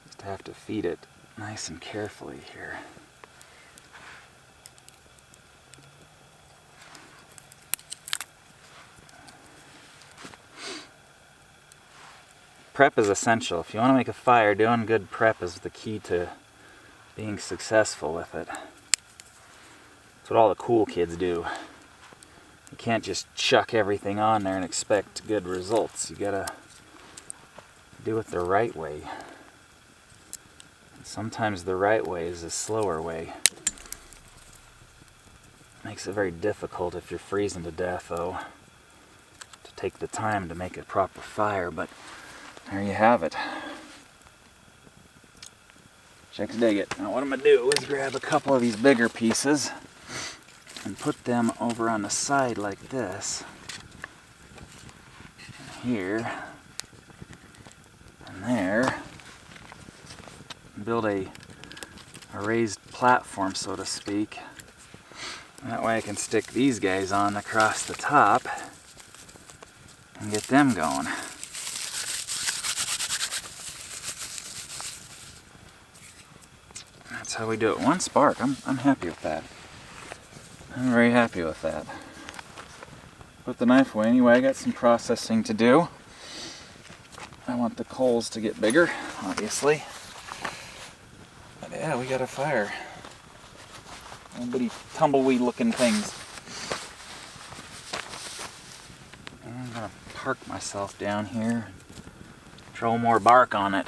Just have to feed it nice and carefully here. Prep is essential. If you want to make a fire, doing good prep is the key to being successful with it. That's what all the cool kids do. You can't just chuck everything on there and expect good results. You gotta do it the right way. And sometimes the right way is a slower way. Makes it very difficult if you're freezing to death, though, to take the time to make a proper fire, but there you have it. Chicks dig it. Now what I'm gonna do is grab a couple of these bigger pieces and put them over on the side like this. Here and there. And build a raised platform, so to speak. That way I can stick these guys on across the top and get them going. That's how we do it. One spark. I'm happy with that. I'm very happy with that. Put the knife away anyway. I got some processing to do. I want the coals to get bigger, obviously. But yeah, we got a fire. Little bitty tumbleweed looking things. I'm gonna park myself down here. Throw more bark on it.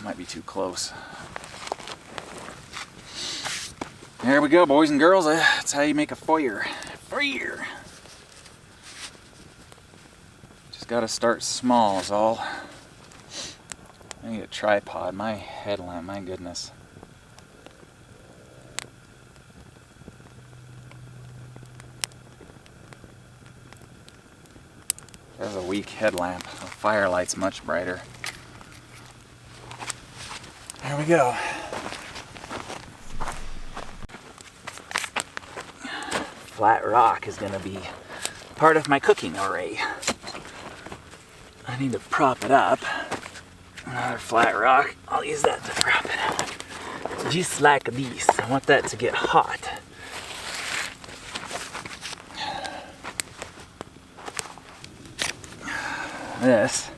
Might be too close. There we go, boys and girls. That's how you make a fire. Fire! Just gotta start small is all. I need a tripod. My headlamp, my goodness. There's a weak headlamp. The firelight's much brighter. There we go. Flat rock is going to be part of my cooking array. I need to prop it up. Another flat rock. I'll use that to prop it up. Just like this. I want that to get hot. This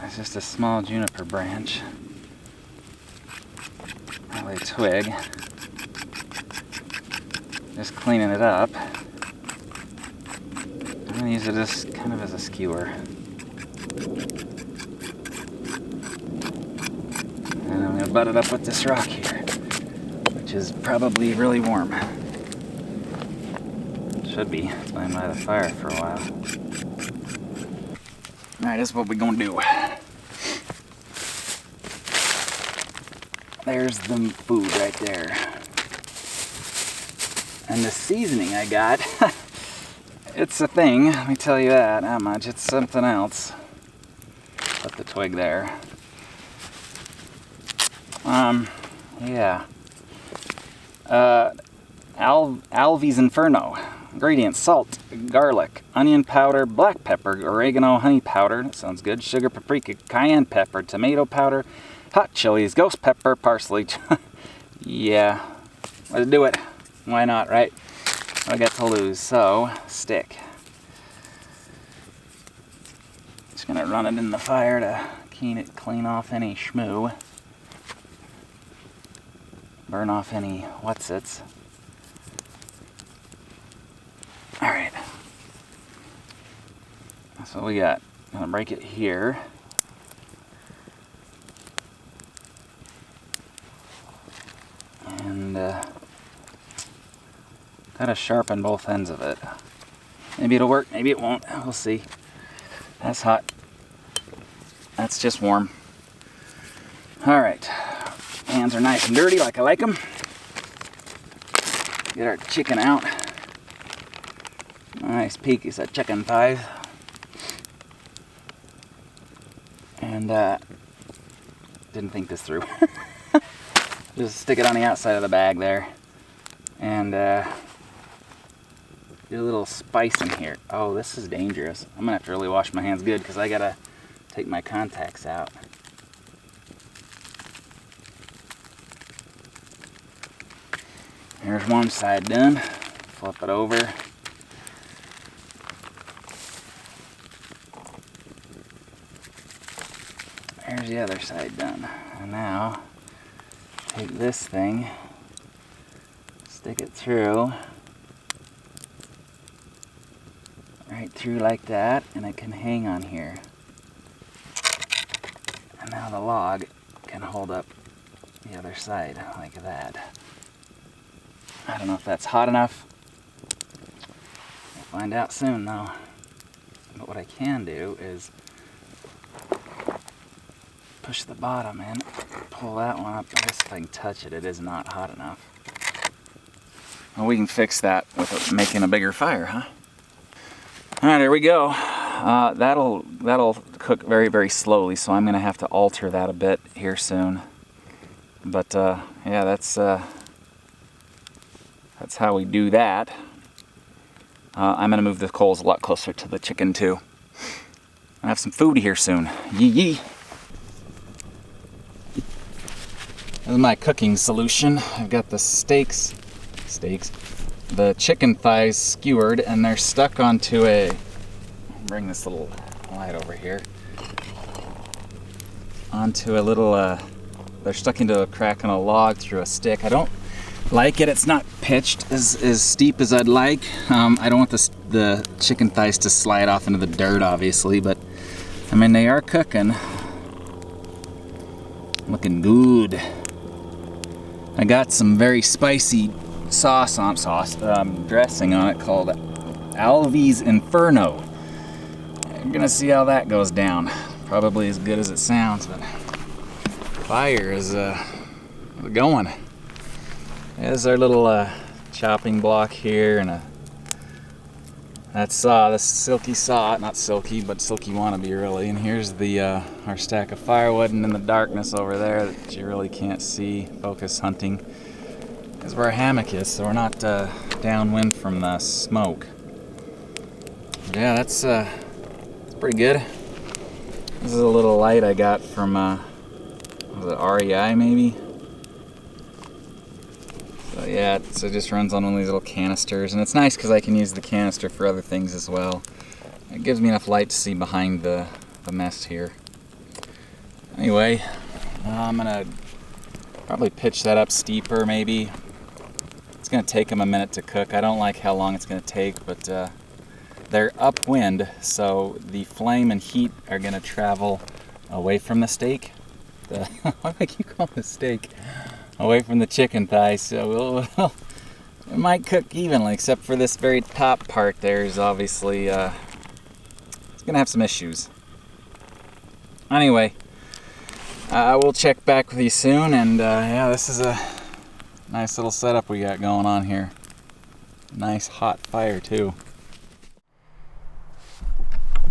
is just a small juniper branch. Probably a twig. Just cleaning it up. I'm gonna use it as kind of as a skewer. And I'm gonna butt it up with this rock here, which is probably really warm. Should be. It's been by the fire for a while. Alright, this is what we're gonna do. There's the food right there. And the seasoning I got, it's a thing, let me tell you that much. It's something else. Put the twig there. Yeah. Alvy's Inferno. Ingredients: salt, garlic, onion powder, black pepper, oregano, honey powder, that sounds good, sugar, paprika, cayenne pepper, tomato powder, hot chilies, ghost pepper, parsley. Yeah, let's do it. Why not, right? what I got to lose. So, stick. Just gonna run it in the fire to clean off any schmoo. Burn off any what's-its. Alright. That's what we got. I'm gonna break it here. And gotta sharpen both ends of it. Maybe it'll work, maybe it won't. We'll see. That's hot. That's just warm. Alright. Hands are nice and dirty like I like them. Get our chicken out. Nice piece of chicken thighs. And didn't think this through. Just stick it on the outside of the bag there. And do a little spice in here. Oh, this is dangerous. I'm gonna have to really wash my hands good because I gotta take my contacts out. Here's one side done. Flip it over. There's the other side done. And now, take this thing, stick it through, right through like that, and it can hang on here. And now the log can hold up the other side like that. I don't know if that's hot enough. We'll find out soon though. But what I can do is push the bottom in, pull that one up. I guess if I can touch it, it is not hot enough. Well, we can fix that with making a bigger fire, huh? All right, here we go. That'll cook very, very slowly, so I'm gonna have to alter that a bit here soon. But yeah, that's how we do that. I'm gonna move the coals a lot closer to the chicken too. I have some food here soon. Yee yee. This is my cooking solution. I've got the the chicken thighs skewered, and they're stuck onto a, bring this little light over here, onto a little, they're stuck into a crack on a log through a stick. I don't like it. It's not pitched as steep as I'd like. I don't want the chicken thighs to slide off into the dirt, obviously, but I mean, they are cooking. Looking good. I got some very spicy dressing on it called Alvy's Inferno. You're gonna see how that goes down. Probably as good as it sounds, but fire is going. There's our little chopping block here, and that saw, this silky saw, not silky, but silky wannabe really. And here's the our stack of firewood, and in the darkness over there that you really can't see, focus hunting, is where our hammock is, so we're not downwind from the smoke. Yeah, that's pretty good. This is a little light I got from was it REI maybe? So yeah, so it just runs on one of these little canisters, and it's nice because I can use the canister for other things as well. It gives me enough light to see behind the mess here. Anyway, I'm gonna probably pitch that up steeper maybe. It's gonna take them a minute to cook. I don't like how long it's gonna take, but they're upwind, so the flame and heat are gonna travel away from the steak. Why do I keep calling it steak? Away from the chicken thighs, so it might cook evenly, except for this very top part. There's obviously it's gonna have some issues. Anyway, we'll check back with you soon, and yeah, this is a nice little setup we got going on here. Nice hot fire too.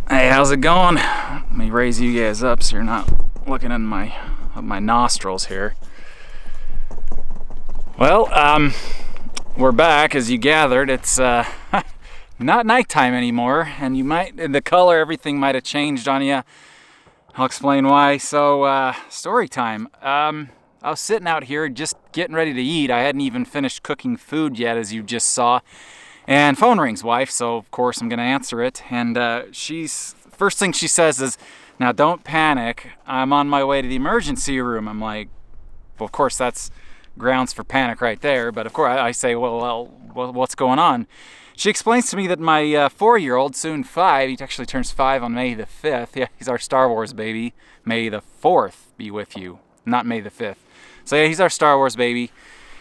Hey, how's it going? Let me raise you guys up so you're not looking in my nostrils here. Well, we're back. As you gathered, it's not nighttime anymore, and the color, everything might have changed on you. I'll explain why. So, story time. I was sitting out here just getting ready to eat. I hadn't even finished cooking food yet, as you just saw. And phone rings, wife, so of course I'm gonna answer it. And first thing she says is, "Now don't panic, I'm on my way to the emergency room." I'm like, well, of course that's grounds for panic right there, but of course I say, well, what's going on? She explains to me that my 4-year-old, soon 5, he actually turns 5 on May the 5th. Yeah, he's our Star Wars baby. May the 4th be with you, not May the 5th. So yeah, he's our Star Wars baby.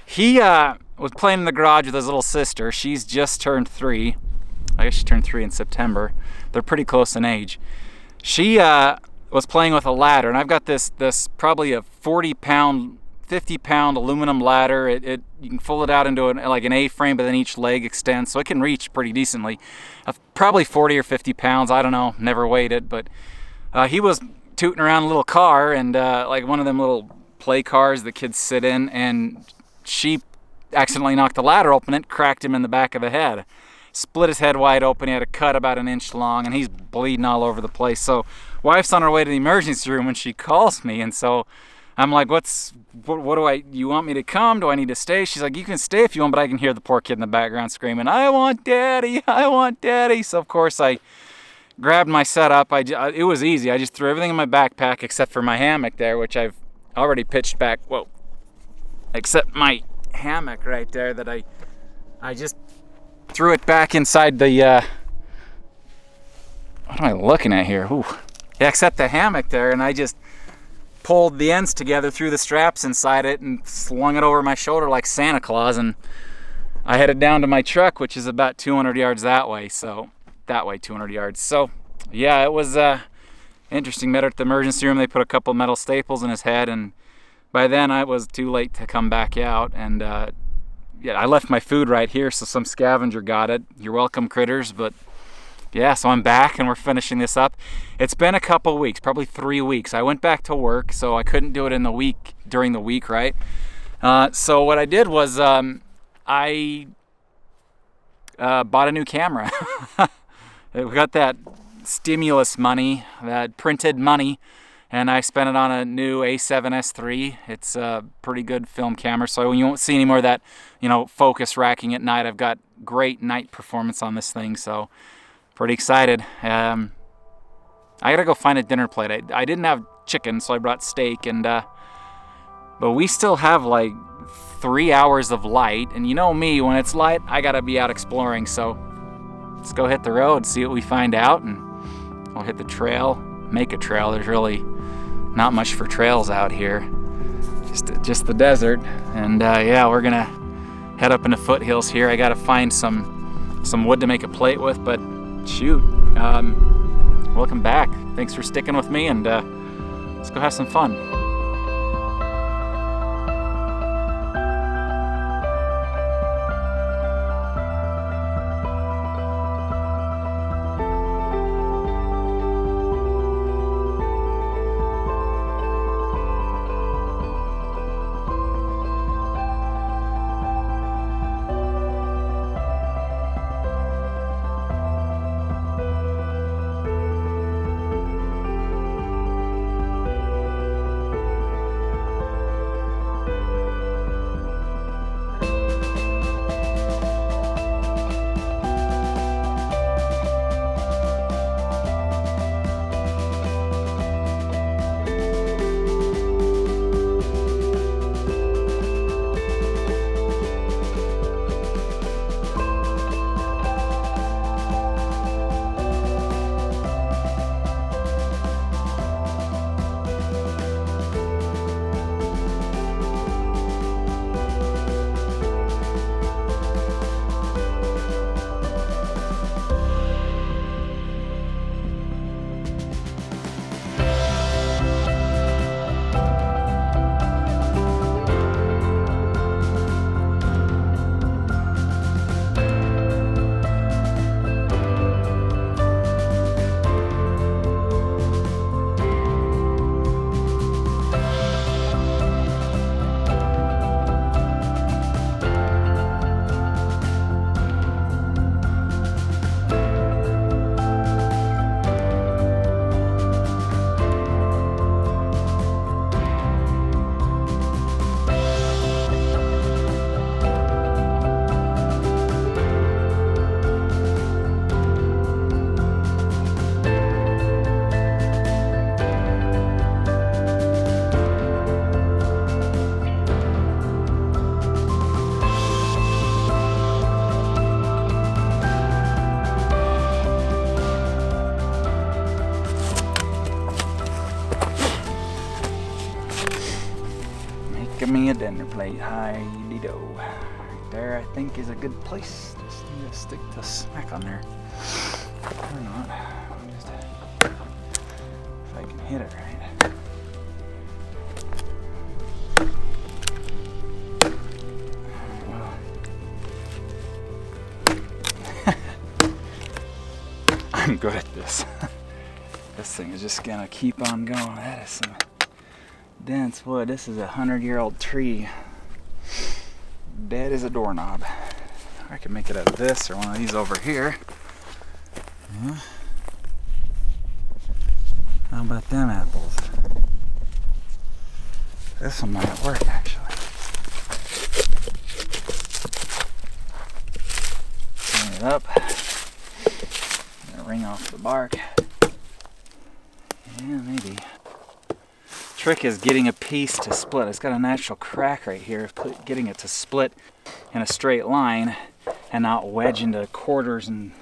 He was playing in the garage with his little sister. She's just turned 3. I guess she turned 3 in September. They're pretty close in age. She was playing with a ladder, and I've got this probably a 40-pound, 50-pound aluminum ladder. You can fold it out into like an A-frame, but then each leg extends, so it can reach pretty decently. Probably 40 or 50 pounds. I don't know. Never weighed it, but he was tooting around a little car, and like one of them little play cars the kids sit in, and she accidentally knocked the ladder open. It cracked him in the back of the head, split his head wide open. He had a cut about an inch long, and he's bleeding all over the place. So wife's on her way to the emergency room when she calls me, and so I'm like, what you want me to come? Do I need to stay? She's like, you can stay if you want, but I can hear the poor kid in the background screaming, "I want daddy, I want daddy." So of course I grabbed my setup. It was easy. I just threw everything in my backpack except for my hammock there, which I've already pitched back. Whoa. Except my hammock right there that I just threw it back inside the what am I looking at here? Ooh. Yeah, except the hammock there, and I just pulled the ends together, threw the straps inside it, and slung it over my shoulder like Santa Claus, and I headed down to my truck, which is about 200 yards that way. So that way 200 yards. So yeah, it was interesting. Met her at the emergency room. They put a couple metal staples in his head, and by then I was too late to come back out. And yeah, I left my food right here, so some scavenger got it. You're welcome, critters. But yeah, so I'm back and we're finishing this up. It's been a couple weeks, probably 3 weeks. I went back to work, so I couldn't do it during the week, right? So what I did was I bought a new camera. We got that stimulus money, that printed money, and I spent it on a new A7S III. It's a pretty good film camera, so you won't see any more of that, focus racking at night. I've got great night performance on this thing, so pretty excited. I gotta go find a dinner plate. I didn't have chicken, so I brought steak, and but we still have like 3 hours of light, and you know me, when it's light, I gotta be out exploring. So let's go hit the road, see what we find out, and we'll hit the trail, make a trail. There's really not much for trails out here, just the desert. And yeah, we're gonna head up into foothills here. I gotta find some wood to make a plate with, but shoot, welcome back. Thanks for sticking with me, and let's go have some fun. Hi-do. Right there, I think, is a good place. Just need to stick the smack on there. Or not. Just, if I can hit it right. I'm good at this. This thing is just gonna keep on going. That is some dense wood. This is a 100-year-old tree. Dead as a doorknob. I could make it out of this or one of these over here. Yeah. How about them apples? This one might work actually. Clean it up. Ring off the bark. Yeah, maybe. Trick is getting a piece to split. It's got a natural crack right here. Getting it to split in a straight line and not wedge into quarters. And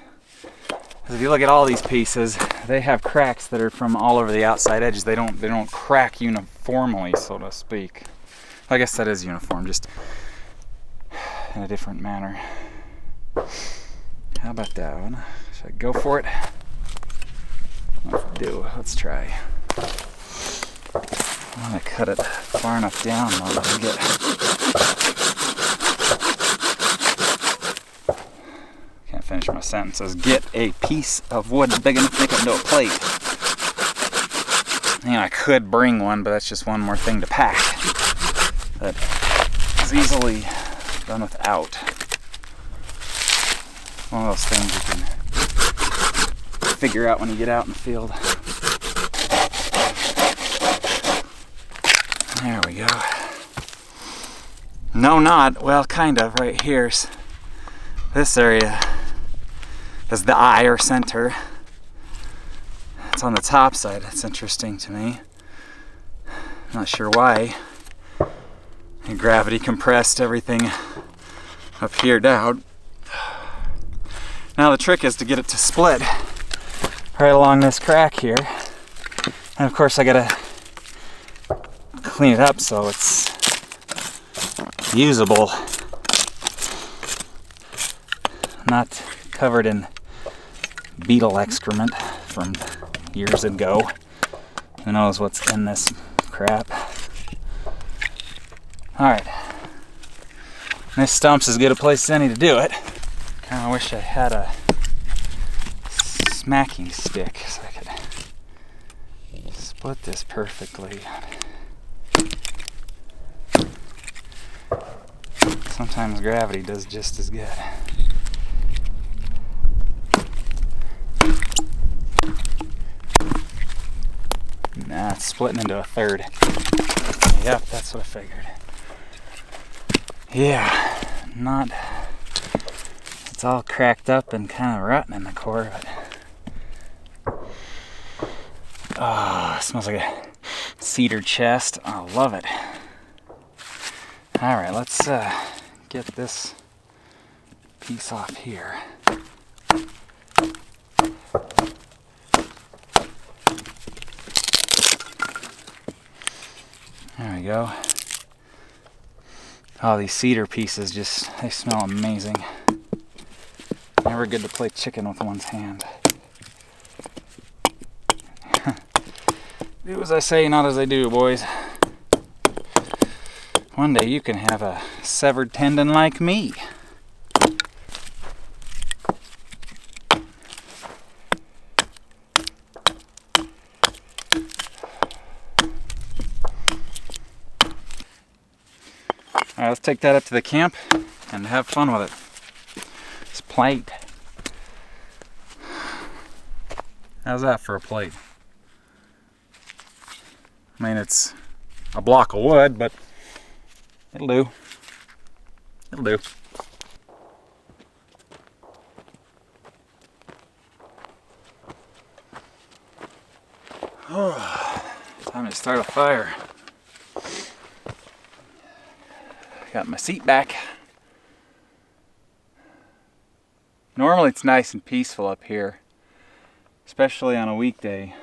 because if you look at all these pieces, they have cracks that are from all over the outside edges. They don't crack uniformly, so to speak. I guess that is uniform, just in a different manner. How about that one? Should I go for it? Let's do. Let's try. I'm gonna cut it far enough down though to get. Can't finish my sentences. Get a piece of wood big enough to make it into a plate. You know, I could bring one, but that's just one more thing to pack. That is easily done without. One of those things you can figure out when you get out in the field. There we go. No knot, well kind of, right here's this area is the eye or center. It's on the top side, that's interesting to me. Not sure why. And gravity compressed everything up here down. Now the trick is to get it to split right along this crack here. And of course I gotta clean it up so it's usable. Not covered in beetle excrement from years ago. Who knows what's in this crap. Alright. This stump's as good a place as any to do it. Kinda wish I had a smacking stick so I could split this perfectly. Sometimes gravity does just as good. Nah, it's splitting into a third. Yep, that's what I figured. Yeah, not... It's all cracked up and kind of rotten in the core, but... Oh, it smells like a cedar chest. I love it. Alright, let's get this piece off here. There we go. Oh, these cedar pieces just, they smell amazing. Never good to play chicken with one's hand. Do as I say, not as I do, boys. One day you can have a severed tendon like me. Alright, let's take that up to the camp and have fun with it. This plate. How's that for a plate? I mean, it's a block of wood, but it'll do. It'll do. Oh, time to start a fire. Got my seat back. Normally it's nice and peaceful up here, especially on a weekday.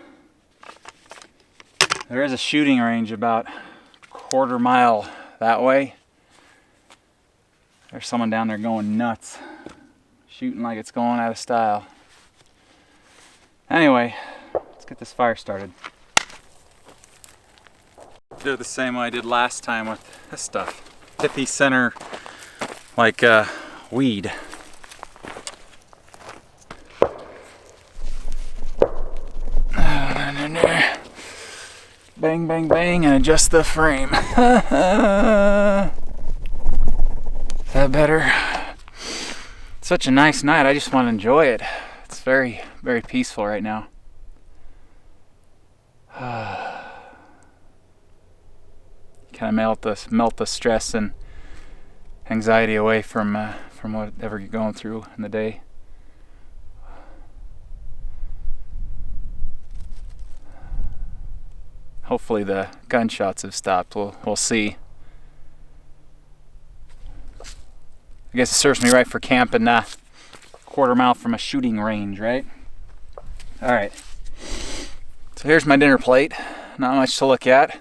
There is a shooting range about a quarter mile that way, There's someone down there going nuts, shooting like it's going out of style. Anyway, let's get this fire started. Do it the same way I did last time with this stuff. Hippie center, like weed. Bang, bang, bang, and adjust the frame. Is that better? It's such a nice night. I just want to enjoy it. It's very, very peaceful right now. Kind of melt the stress and anxiety away from whatever you're going through in the day. Hopefully the gunshots have stopped. We'll see. I guess it serves me right for camping quarter mile from a shooting range, right? All right. So here's my dinner plate. Not much to look at.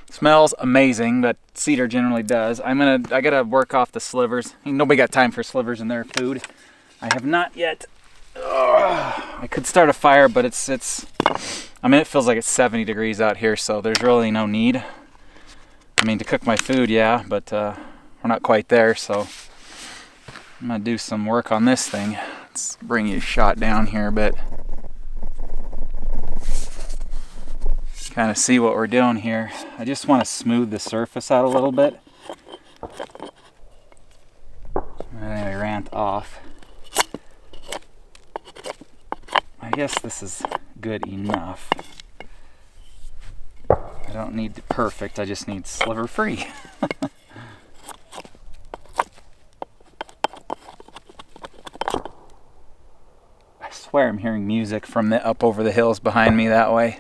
Smells amazing, but cedar generally does. I gotta work off the slivers. Nobody got time for slivers in their food. I have not yet. I could start a fire, but it feels like it's 70 degrees out here, so there's really no need. I mean, to cook my food, yeah, but we're not quite there, so I'm gonna do some work on this thing. Let's bring you a shot down here a bit. Kind of see what we're doing here. I just want to smooth the surface out a little bit. Anyway, rant off. I guess this is good enough. I don't need perfect, I just need sliver free. I swear I'm hearing music from the up over the hills behind me that way.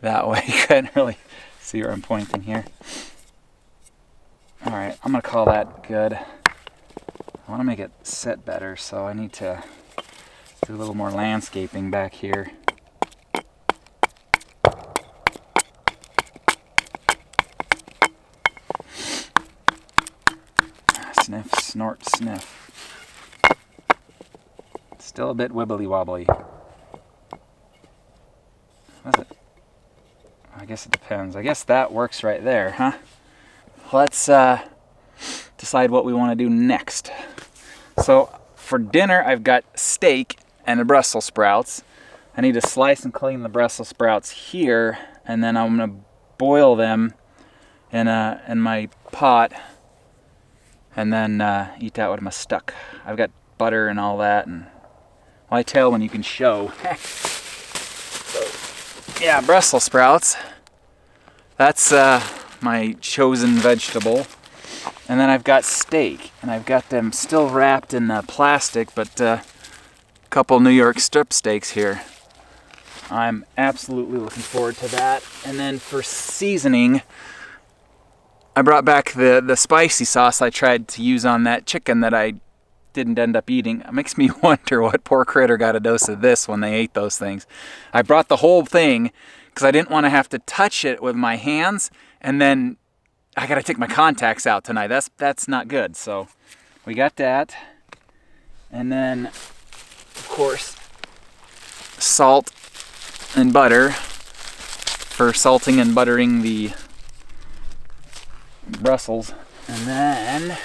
That way, you couldn't really see where I'm pointing here. Alright, I'm gonna call that good. I want to make it sit better, so I need to do a little more landscaping back here. Sniff, snort, sniff. Still a bit wibbly wobbly. What is it? I guess it depends. I guess that works right there, huh? Let's decide what we want to do next. So for dinner, I've got steak and the Brussels sprouts. I need to slice and clean the Brussels sprouts here, and then I'm gonna boil them in my pot, and then eat that with my stuck. I've got butter and all that, and why tell when you can show? Yeah, Brussels sprouts. That's my chosen vegetable. And then I've got steak, and I've got them still wrapped in plastic, but a couple New York strip steaks here. I'm absolutely looking forward to that. And then for seasoning, I brought back the spicy sauce I tried to use on that chicken that I didn't end up eating. It makes me wonder what poor critter got a dose of this when they ate those things. I brought the whole thing because I didn't want to have to touch it with my hands, and then I gotta take my contacts out tonight. That's not good. So we got that, and then of course salt and butter for salting and buttering the Brussels, and then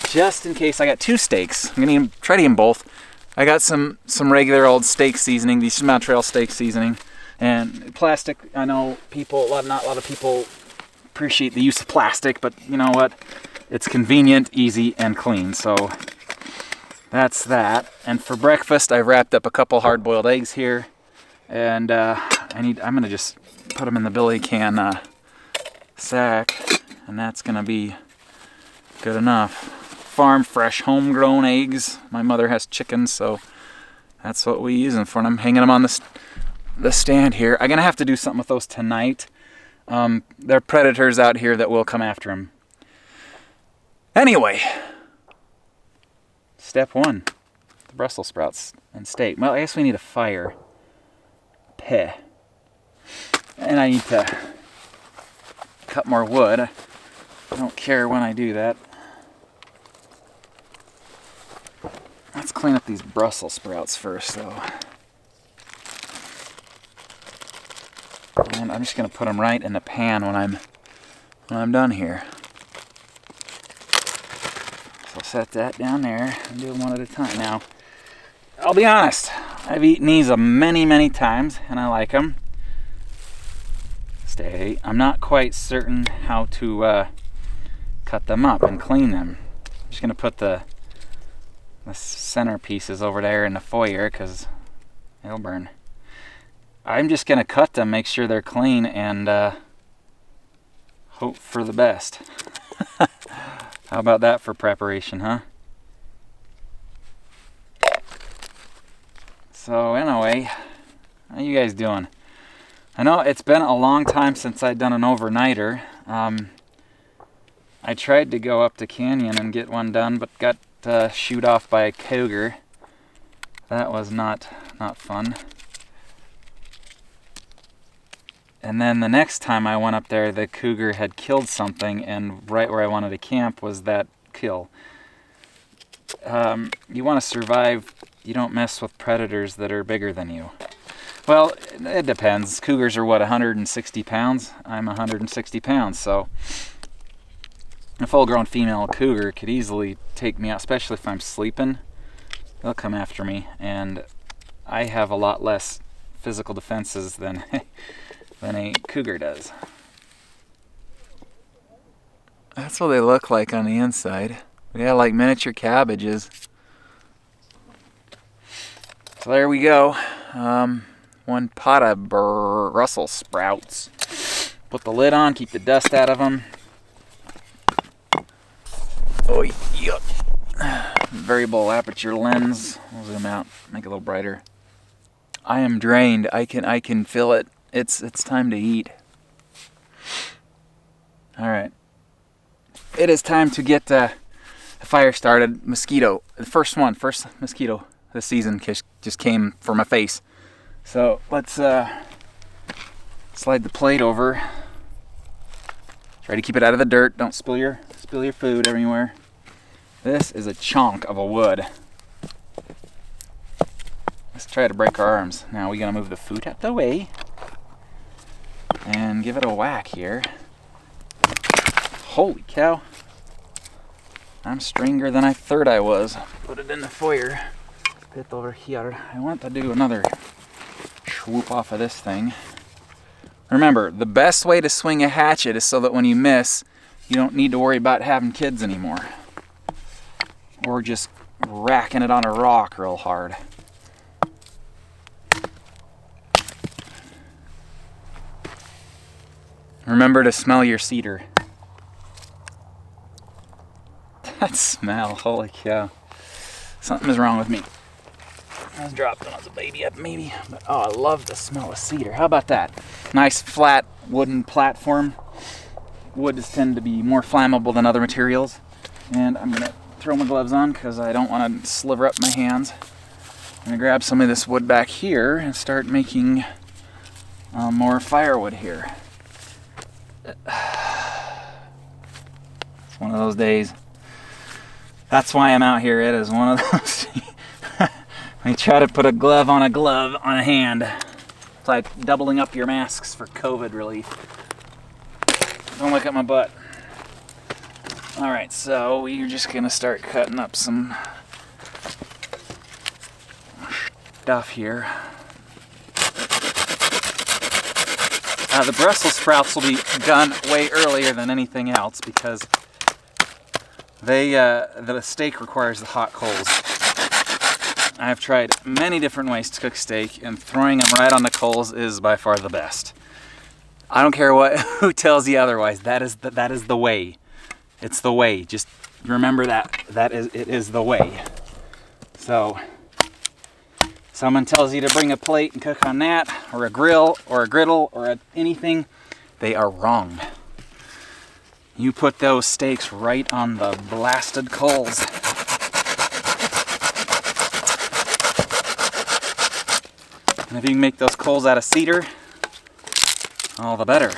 just in case, I got two steaks. I'm gonna try to eat them both. I got some regular old steak seasoning, the Montreal steak seasoning, and plastic. I know not a lot of people appreciate the use of plastic, but you know what? It's convenient, easy, and clean. So that's that. And for breakfast, I wrapped up a couple hard-boiled eggs here, and I'm gonna just put them in the Billy can sack, and that's gonna be good enough. Farm fresh, homegrown eggs. My mother has chickens, so that's what we use them for. And I'm hanging them on the stand here. I'm gonna have to do something with those tonight. There are predators out here that will come after them. Anyway, step one, the Brussels sprouts and steak. Well, I guess we need a fire. And I need to cut more wood. I don't care when I do that. Let's clean up these Brussels sprouts first, though. And I'm just gonna put them right in the pan when I'm done here. So set that down there and do them one at a time. Now, I'll be honest, I've eaten these many times and I like them. I'm not quite certain how to cut them up and clean them. I'm just gonna put the center pieces over there in the foyer because it'll burn. I'm just gonna cut them, make sure they're clean, and hope for the best. How about that for preparation, huh? So anyway, how you guys doing? I know it's been a long time since I'd done an overnighter. I tried to go up to Canyon and get one done, but got shooed off by a cougar. That was not fun. And then the next time I went up there, the cougar had killed something, and right where I wanted to camp was that kill. You want to survive, you don't mess with predators that are bigger than you. Well, it depends. Cougars are what, 160 pounds? I'm 160 pounds, so a full-grown female cougar could easily take me out, especially if I'm sleeping. They'll come after me, and I have a lot less physical defenses than a cougar does. That's what they look like on the inside. We got like miniature cabbages. So there we go. One pot of Brussels sprouts. Put the lid on, keep the dust out of them. Oh, yuck. Variable aperture lens. I'll zoom out, make it a little brighter. I am drained. I can feel it. It's time to eat. All right. It is time to get the fire started. Mosquito. The first mosquito this season just came for my face. So let's slide the plate over. Try to keep it out of the dirt. Don't spill your food everywhere. This is a chunk of a wood. Let's try to break our arms. Now we gotta move the food out the way and give it a whack here. Holy cow. I'm stronger than I thought I was. Put it in the foyer. Put it over here. I want to do another swoop off of this thing. Remember, the best way to swing a hatchet is so that when you miss, you don't need to worry about having kids anymore. Or just racking it on a rock real hard. Remember to smell your cedar. That smell, holy cow. Something is wrong with me. I was dropped when I was a baby, maybe. But oh, I love the smell of cedar. How about that? Nice flat wooden platform. Woods tend to be more flammable than other materials. And I'm gonna throw my gloves on because I don't want to sliver up my hands. I'm gonna grab some of this wood back here and start making more firewood here. It's one of those days. That's why I'm out here. It is one of those. When you try to put a glove on a hand. It's like doubling up your masks for COVID relief. Don't look at my butt. Alright, so we're just gonna start cutting up some stuff here. The Brussels sprouts will be done way earlier than anything else because the steak requires the hot coals. I've tried many different ways to cook steak, and throwing them right on the coals is by far the best. I don't care who tells you otherwise. That is the way. It's the way. Just remember that. It is the way. So, someone tells you to bring a plate and cook on that, or a grill, or a griddle, or anything, they are wrong. You put those steaks right on the blasted coals. And if you can make those coals out of cedar, all the better.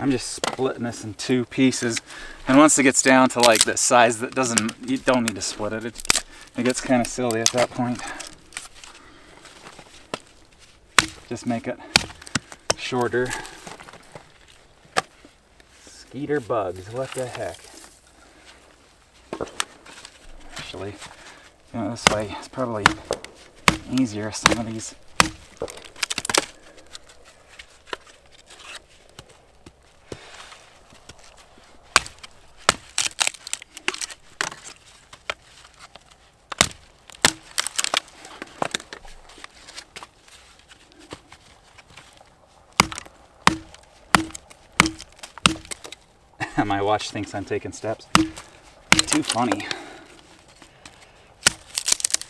I'm just splitting this in 2 pieces. And once it gets down to like this size that you don't need to split it. It gets kind of silly at that point. Just make it shorter. Skeeter bugs, what the heck? Actually, this way is probably easier. Some of these. My watch thinks I'm taking steps. Too funny.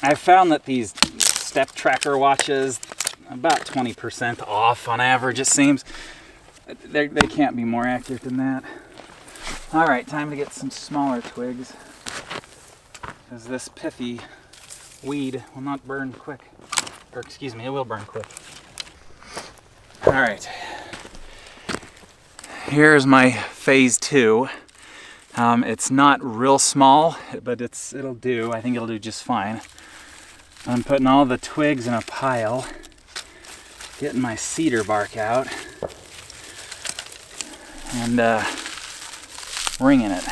I've found that these step tracker watches, about 20% off on average, it seems. They can't be more accurate than that. All right, time to get some smaller twigs, because this pithy weed will not burn quick. Or excuse me, it will burn quick. All right. Here's my phase 2. It's not real small, but it'll do. I think it'll do just fine. I'm putting all the twigs in a pile, getting my cedar bark out, and wringing it.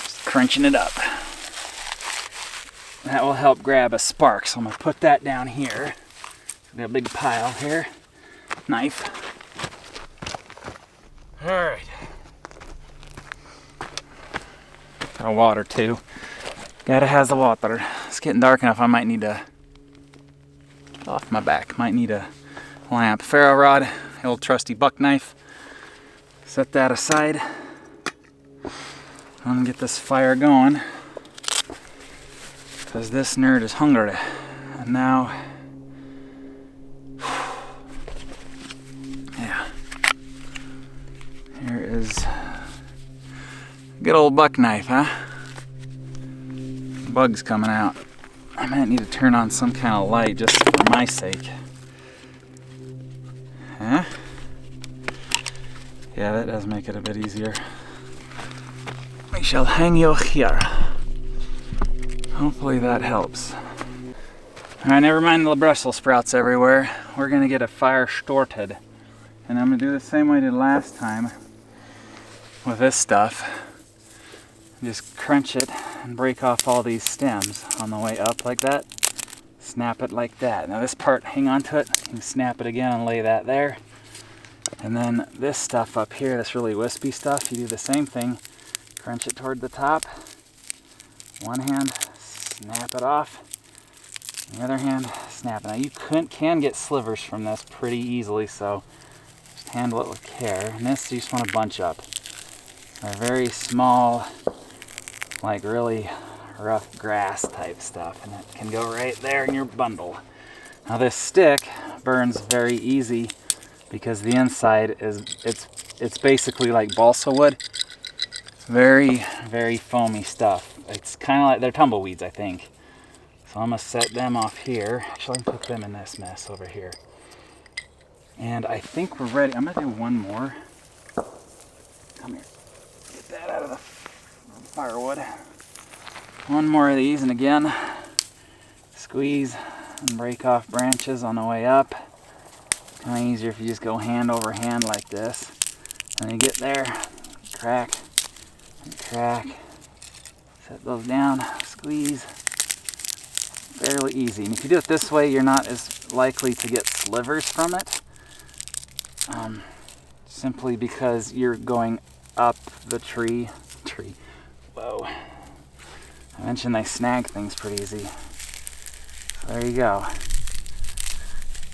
Just crunching it up. That will help grab a spark, so I'm going to put that down here. Got a big pile here. Knife. All right. Got water too. Gotta has the water. It's getting dark enough. I might need to get off my back. Might need a lamp. Ferro rod, the old trusty buck knife. Set that aside. I'm gonna get this fire going, because this nerd is hungry. And now, yeah, here is a good old buck knife, huh? Bugs coming out. I might need to turn on some kind of light just for my sake. Huh? Yeah, that does make it a bit easier. We shall hang you here. Hopefully that helps. Alright, never mind the Brussels sprouts everywhere. We're gonna get a fire started. And I'm gonna do the same way I did last time with this stuff. Just crunch it and break off all these stems on the way up like that. Snap it like that. Now this part, hang on to it. You can snap it again and lay that there. And then this stuff up here, this really wispy stuff, you do the same thing. Crunch it toward the top. One hand, snap it off. The other hand, snap it. Now you can get slivers from this pretty easily, so just handle it with care. And this you just want to bunch up. They're very small, like really rough grass type stuff, and it can go right there in your bundle. Now this stick burns very easy because the inside is it's basically like balsa wood. Very, very foamy stuff. It's kind of like, they're tumbleweeds, I think. So I'm gonna set them off here. Actually, I'm gonna put them in this mess over here. And I think we're ready. I'm gonna do one more. Come here. Get that out of the firewood. One more of these, and again, squeeze and break off branches on the way up. Kind of easier if you just go hand over hand like this. And you get there, crack, and crack. Set those down, squeeze. Fairly easy. And if you do it this way, you're not as likely to get slivers from it. Simply because you're going up the tree. Whoa. I mentioned they snag things pretty easy. So there you go.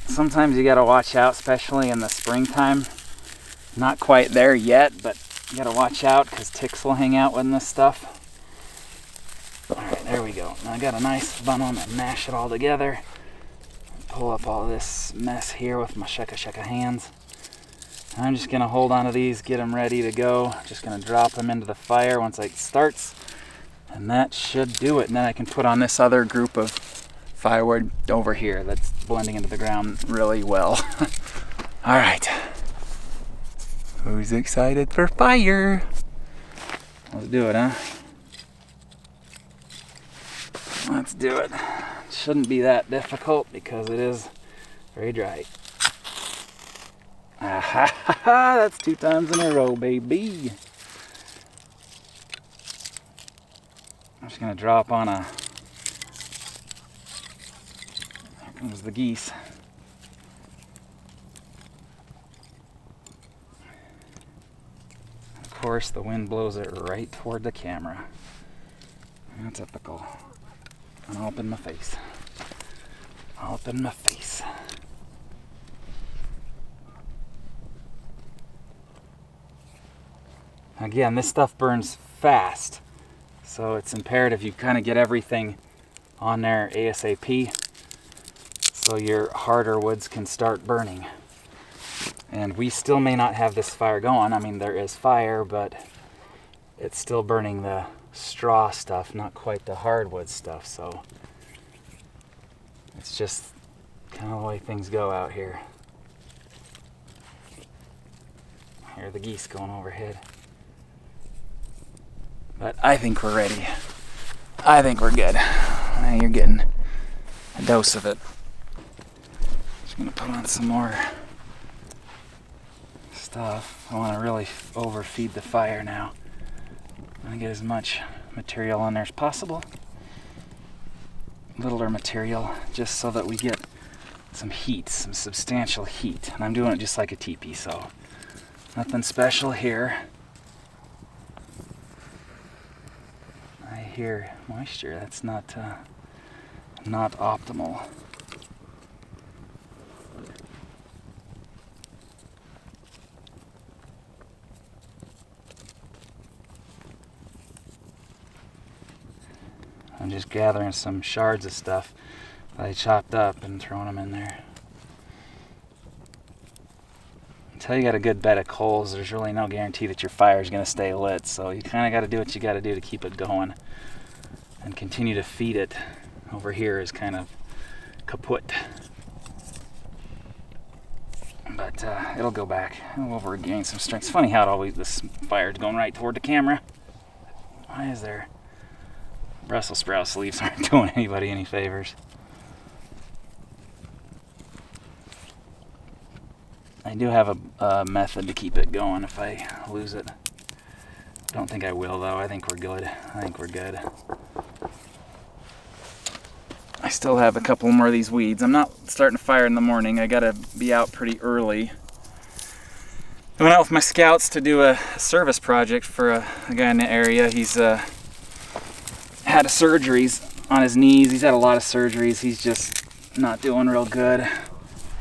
Sometimes you gotta watch out, especially in the springtime. Not quite there yet, but you gotta watch out because ticks will hang out with this stuff. Alright, there we go. Now I got a nice bundle. I'm gonna mash it all together. Pull up all this mess here with my shaka hands. I'm just gonna hold on to these, get them ready to go. Just gonna drop them into the fire once it starts. And that should do it. And then I can put on this other group of firewood over here that's blending into the ground really well. All right. Who's excited for fire? Let's do it, huh? Let's do it. It shouldn't be that difficult because it is very dry. Ah ha ha ha! That's 2 times in a row, baby. I'm just gonna drop on a. Here comes the geese. Of course, the wind blows it right toward the camera. Typical. And all up in my face. All up in my face. Again, this stuff burns fast, so it's imperative you kind of get everything on there ASAP so your harder woods can start burning. And we still may not have this fire going. I mean, there is fire, but it's still burning the straw stuff, not quite the hardwood stuff, so it's just kind of the way things go out here. I hear the geese going overhead. But I think we're ready. I think we're good. Now you're getting a dose of it. Just gonna put on some more stuff. I want to really overfeed the fire now. I want to get as much material on there as possible. Littler material, just so that we get some heat, some substantial heat. And I'm doing it just like a teepee, so nothing special here. I hear moisture. That's not optimal. I'm just gathering some shards of stuff that I chopped up and throwing them in there. Until you got a good bed of coals, there's really no guarantee that your fire is going to stay lit. So you kind of got to do what you got to do to keep it going and continue to feed it. Over here is kind of kaput. But it'll go back. It'll regain some strength. It's funny how this fire is going right toward the camera. Why is there? Brussels sprouts leaves aren't doing anybody any favors. I do have a method to keep it going if I lose it. Don't think I will though. I think we're good. I still have a couple more of these weeds. I'm not starting to fire in the morning. I gotta be out pretty early. I went out with my scouts to do a service project for a guy in the area. He's had surgeries on his knees. He's had a lot of surgeries. He's just not doing real good.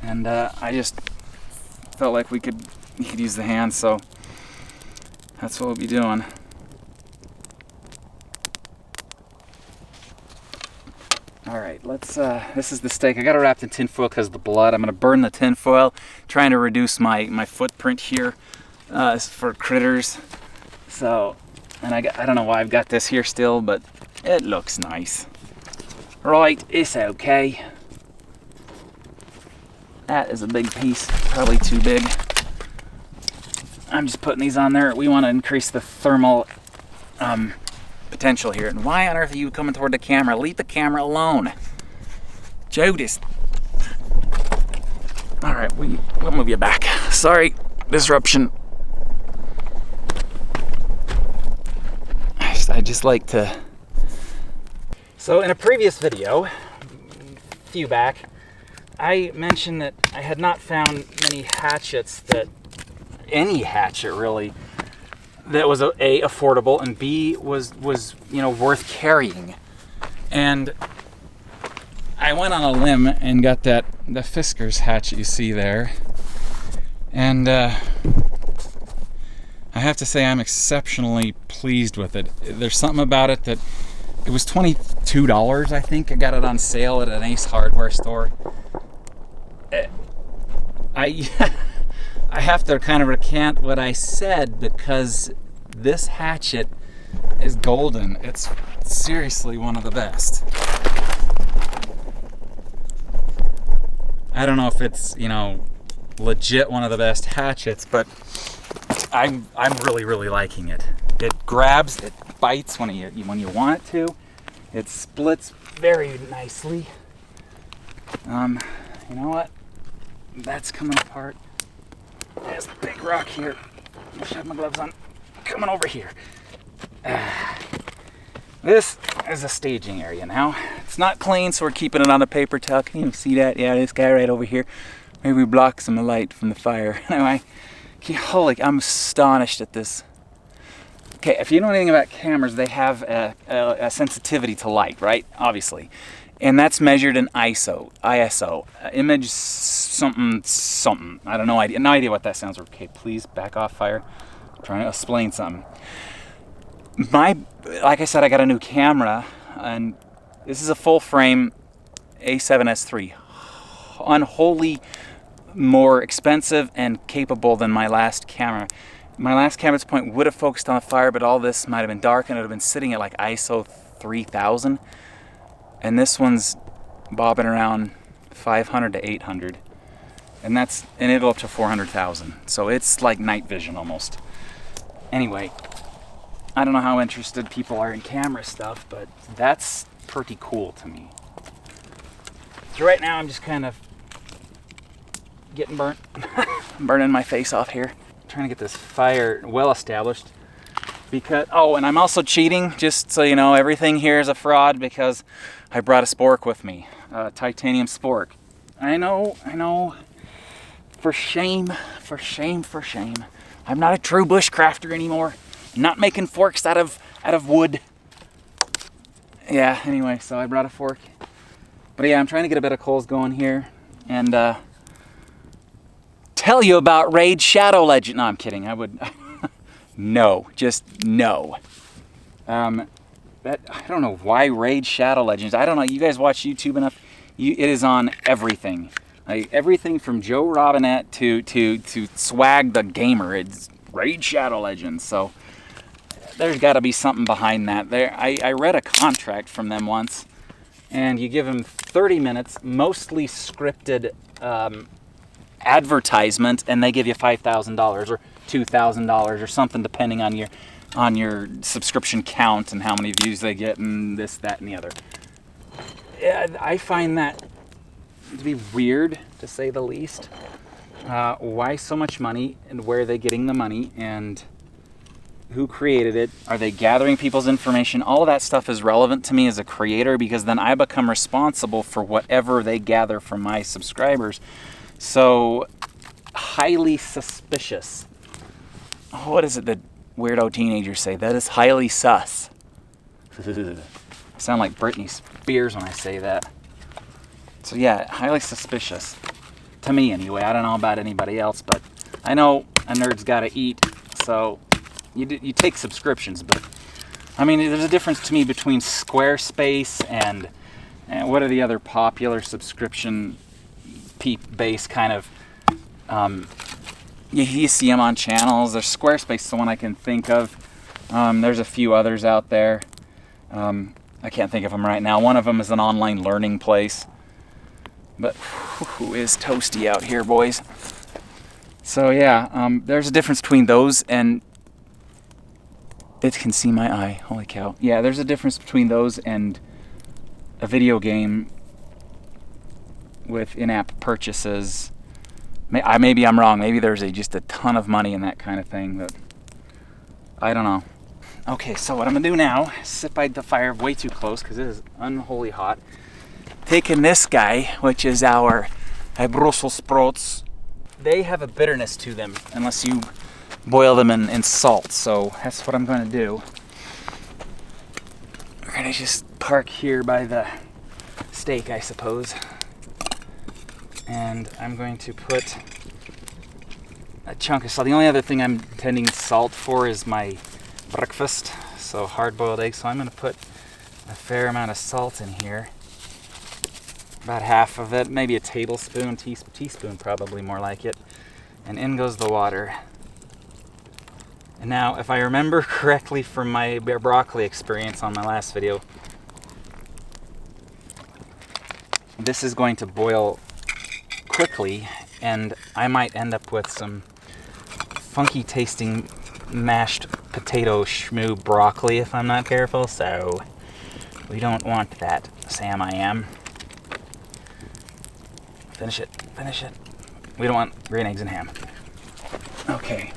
And I just felt like he could use the hands, so that's what we'll be doing. All right, let's, this is the steak. I got it wrapped in tin foil because of the blood. I'm gonna burn the tin foil, trying to reduce my footprint here for critters. So, and I don't know why I've got this here still, but it looks nice. Right, it's okay. That is a big piece, probably too big. I'm just putting these on there. We want to increase the thermal potential here. And why on earth are you coming toward the camera? Leave the camera alone. Judas. All right, we'll move you back. Sorry, disruption. I just like to. So in a previous video, a few back, I mentioned that I had not found many hatchets any hatchet really, that was A, affordable, and B, was worth carrying. And I went on a limb and got the Fisker's hatchet you see there. And I have to say I'm exceptionally pleased with it. There's something about it that, it was $22, I think. I got it on sale at an Ace Hardware store. I have to kind of recant what I said because this hatchet is golden. It's seriously one of the best. I don't know if it's, you know, legit one of the best hatchets, but I'm really liking it. It grabs, it bites when you want it to. It splits very nicely. You know what? That's coming apart. There's a big rock here. I should have my gloves on. Coming over here. This is a staging area now. It's not clean, so we're keeping it on a paper towel. Can you see that? Yeah, this guy right over here. Maybe we block some light from the fire. Anyway, holy, I'm astonished at this. Okay, if you know anything about cameras, they have a sensitivity to light, right? Obviously. And that's measured in ISO, image something. I don't know, no idea what that sounds like. Okay, please back off, fire. I'm trying to explain something. Like I said, I got a new camera, and this is a full frame A7S III. Unholy more expensive and capable than my last camera. My last camera at this point would have focused on the fire, but all this might have been dark and it would have been sitting at like ISO 3000. And this one's bobbing around 500 to 800. And it'll up to 400,000. So it's like night vision almost. Anyway, I don't know how interested people are in camera stuff, but that's pretty cool to me. So right now I'm just kind of getting burnt. I'm burning my face off here. I'm trying to get this fire well established. And I'm also cheating, just so you know, everything here is a fraud because I brought a spork with me, a titanium spork. I know, for shame. I'm not a true bushcrafter anymore. I'm not making forks out of wood. Yeah, anyway, so I brought a fork. But yeah, I'm trying to get a bit of coals going here and tell you about Raid Shadow Legend. No, I'm kidding. I would... No, just no. I don't know why Raid Shadow Legends. I don't know. You guys watch YouTube enough? It is on everything. Like everything from Joe Robinette to Swag the Gamer. It's Raid Shadow Legends. So there's got to be something behind that. I read a contract from them once, and you give them 30 minutes, mostly scripted advertisement, and they give you $5,000 or $2,000 or something, depending on your subscription count and how many views they get and this, that, and the other. Yeah, I find that to be weird, to say the least. Why so much money, and where are they getting the money, and who created it? Are they gathering people's information? All of that stuff is relevant to me as a creator, because then I become responsible for whatever they gather from my subscribers. So, highly suspicious. What is it that weirdo teenagers say? That is highly sus. I sound like Britney Spears when I say that. So yeah, highly suspicious. To me anyway. I don't know about anybody else, but I know a nerd's gotta eat, so you take subscriptions, but I mean, there's a difference to me between Squarespace and what are the other popular subscription based kind of you see them on channels. There's Squarespace, the one I can think of. There's a few others out there. I can't think of them right now. One of them is an online learning place. But who is toasty out here, boys? So yeah, there's a difference between those and... It can see my eye. Holy cow. Yeah, there's a difference between those and a video game with in-app purchases. Maybe I'm wrong. Maybe there's just a ton of money in that kind of thing, but I don't know. Okay, so what I'm gonna do now is sit by the fire way too close because it is unholy hot. Taking this guy, which is our Brussels sprouts. They have a bitterness to them unless you boil them in salt, so that's what I'm gonna do. We're gonna just park here by the steak, I suppose. And I'm going to put a chunk of salt. The only other thing I'm intending salt for is my breakfast, so hard-boiled eggs. So I'm going to put a fair amount of salt in here. About half of it, maybe a tablespoon, teaspoon probably more like it. And in goes the water. And now, if I remember correctly from my broccoli experience on my last video, this is going to boil quickly, and I might end up with some funky tasting mashed potato shmoo broccoli if I'm not careful, so we don't want that, Sam. I am. Finish it, finish it. We don't want green eggs and ham. Okay.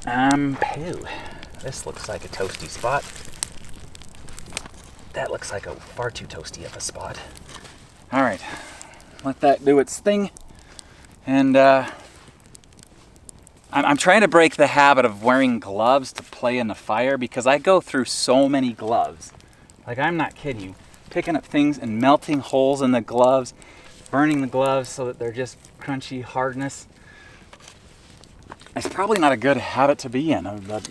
Poo. This looks like a toasty spot. That looks like a far too toasty of a spot. All right, let that do its thing. And I'm trying to break the habit of wearing gloves to play in the fire because I go through so many gloves. Like, I'm not kidding you. Picking up things and melting holes in the gloves, burning the gloves so that they're just crunchy hardness. It's probably not a good habit to be in, but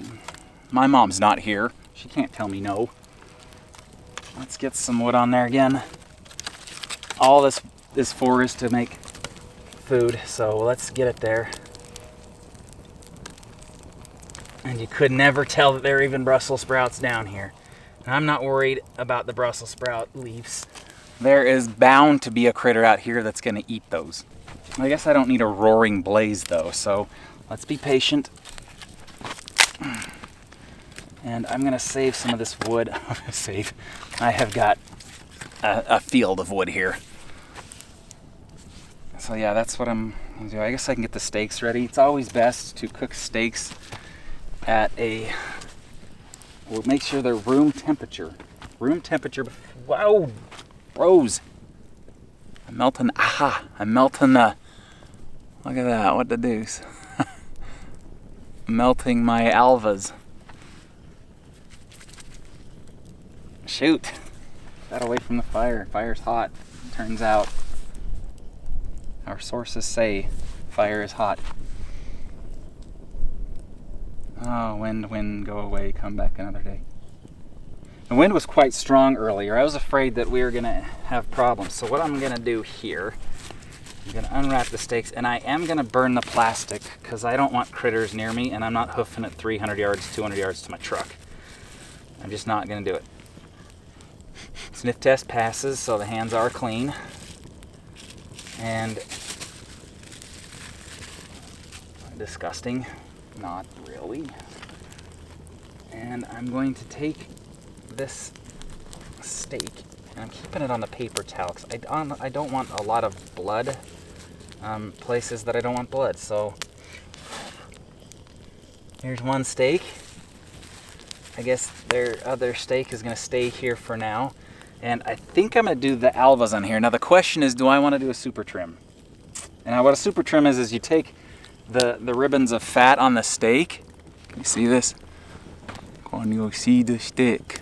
my mom's not here. She can't tell me no. Let's get some wood on there again. All this is for is to make food, so let's get it there. And you could never tell that there are even Brussels sprouts down here. And I'm not worried about the Brussels sprout leaves. There is bound to be a critter out here that's gonna eat those. I guess I don't need a roaring blaze though, so let's be patient. And I'm gonna save some of this wood. I have got a field of wood here. So yeah, that's what I'm gonna do. I guess I can get the steaks ready. It's always best to cook steaks at we'll make sure they're room temperature. Room temperature, wow, bros. I'm melting the, look at that, what the deuce. Melting my alvas. Shoot, got away from the fire. Fire's hot, turns out. Our sources say fire is hot. Oh, wind, go away, come back another day. The wind was quite strong earlier. I was afraid that we were gonna have problems. So what I'm gonna do here, I'm gonna unwrap the steaks, and I am gonna burn the plastic because I don't want critters near me, and I'm not hoofing it 300 yards, 200 yards to my truck. I'm just not gonna do it. Sniff test passes, so the hands are clean. And disgusting, not really. And I'm going to take this steak, and I'm keeping it on the paper towel because I don't want a lot of blood, places that I don't want blood. So here's one steak. I guess their other steak is going to stay here for now. And I think I'm going to do the alvas on here. Now the question is, do I want to do a super trim? And what a super trim is you take the ribbons of fat on the steak. Can you see this? Can you see the steak?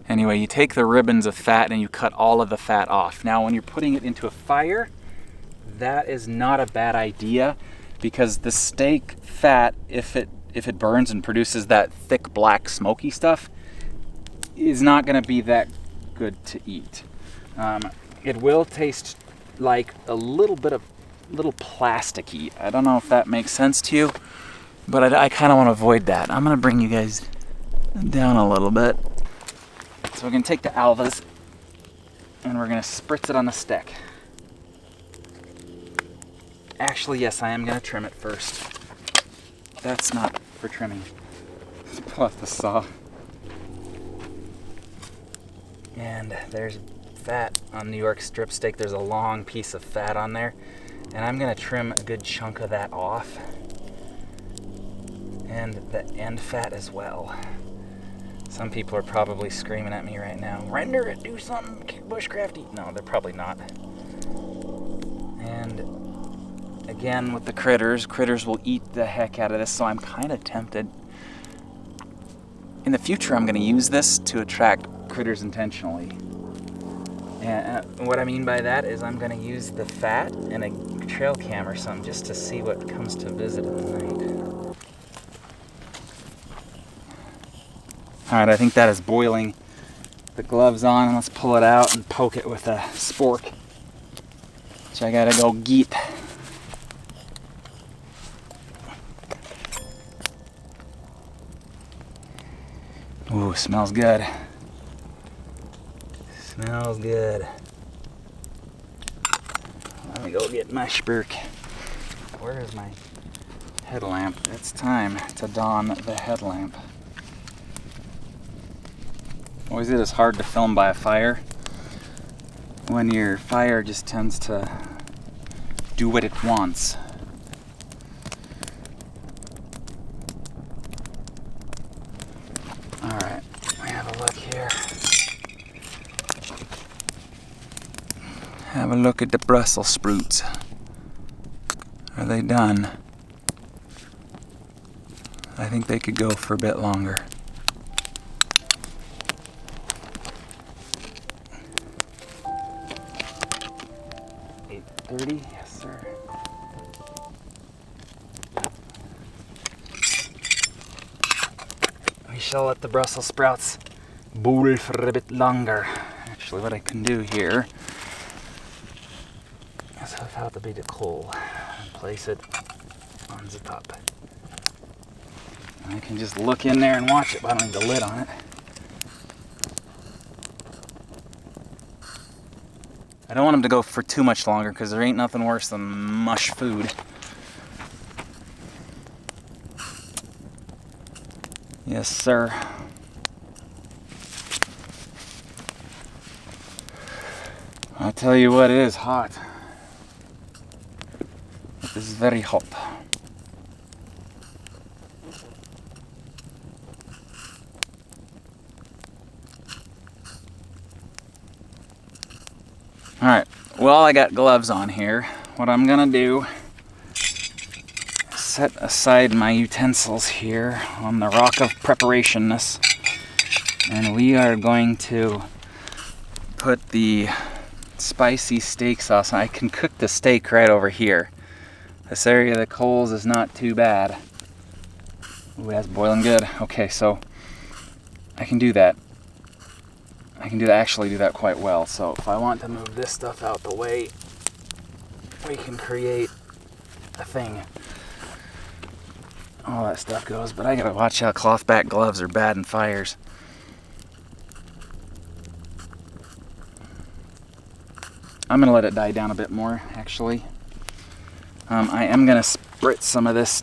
Anyway, you take the ribbons of fat and you cut all of the fat off. Now when you're putting it into a fire, that is not a bad idea because the steak fat, if it burns and produces that thick black smoky stuff, is not going to be that good to eat. It will taste like a little plasticky. I don't know if that makes sense to you, but I kind of want to avoid that. I'm going to bring you guys down a little bit. So we're going to take the alvas and we're going to spritz it on the steak. Actually, yes, I am going to trim it first. That's not for trimming. Let's pull out the saw. And there's fat on New York strip steak. There's a long piece of fat on there. And I'm going to trim a good chunk of that off. And the end fat as well. Some people are probably screaming at me right now, render it, do something bushcrafty. No, they're probably not. And again, with the critters will eat the heck out of this, so I'm kind of tempted. In the future, I'm going to use this to attract critters intentionally. And what I mean by that is I'm going to use the fat and a trail cam or something just to see what comes to visit in the night. Alright, I think that is boiling. The gloves on, and let's pull it out and poke it with a spork, which I gotta go get. Ooh, smells good. Smells good. Let me go get my spurk. Where is my headlamp? It's time to don the headlamp. Always it is hard to film by a fire when your fire just tends to do what it wants. Alright, we have a look here. Have a look at the Brussels sprouts. Are they done? I think they could go for a bit longer. $8:30, yes sir. We shall let the Brussels sprouts boil for a bit longer. Actually, what I can do here is hook out the bit of coal and place it on the top. And I can just look in there and watch it, but I don't need the lid on it. I don't want them to go for too much longer because there ain't nothing worse than mush food. Yes, sir. I'll tell you what, it is hot. It is very hot. Alright, well, I got gloves on here. What I'm gonna do is set aside my utensils here on the rock of preparationness, and we are going to put the spicy steak sauce on. I can cook the steak right over here. This area of the coals is not too bad. Ooh, that's boiling good. Okay, so I can do that. I can actually do that quite well. So if I want to move this stuff out the way, we can create a thing. All that stuff goes, but I gotta watch out. Cloth back gloves are bad in fires. I'm gonna let it die down a bit more, actually. I am gonna spritz some of this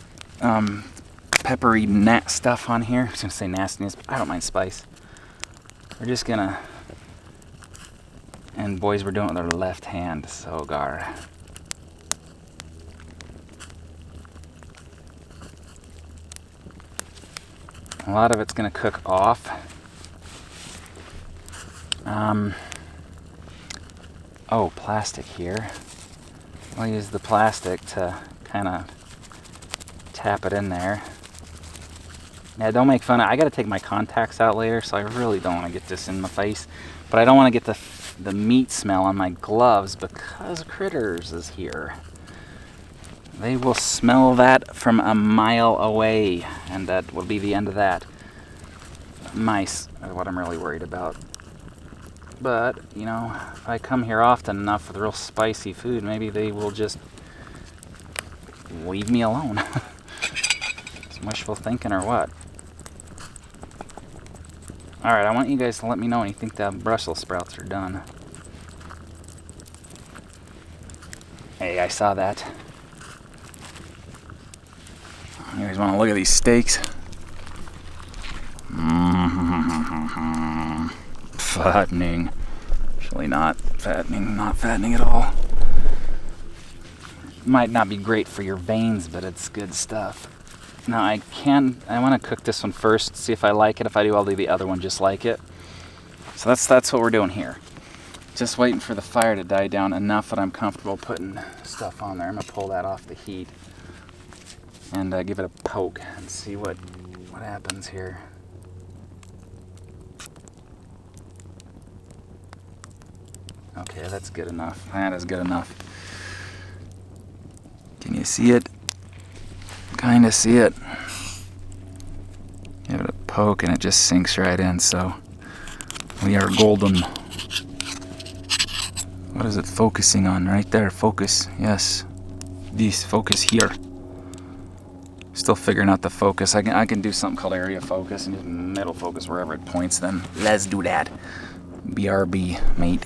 peppery stuff on here. I was gonna say nastiness, but I don't mind spice. We're just gonna, and boys, we're doing it with our left hand, so gar. A lot of it's gonna cook off. Oh, plastic here. I'll use the plastic to kind of tap it in there. Yeah, don't make fun of it. I gotta take my contacts out later, so I really don't want to get this in my face. But I don't want to get the meat smell on my gloves because Critters is here. They will smell that from a mile away, and that will be the end of that. Mice are what I'm really worried about. But, you know, if I come here often enough with real spicy food, maybe they will just leave me alone. Some wishful thinking or what? Alright, I want you guys to let me know when you think the Brussels sprouts are done. Hey, I saw that. You guys want to look at these steaks? Fattening. Actually not fattening at all. Might not be great for your veins, but it's good stuff. Now I want to cook this one first, see if I like it. If I do, I'll do the other one just like it. So that's what we're doing here. Just waiting for the fire to die down enough that I'm comfortable putting stuff on there. I'm gonna pull that off the heat and give it a poke and see what happens here. Okay, that's good enough. That is good enough. Can you see it? Kind of see it. Give it a poke and it just sinks right in, so we are golden. What is it focusing on? Right there, focus. Yes. This, focus here. Still figuring out the focus. I can do something called area focus and just middle focus wherever it points then. Let's do that. BRB, mate.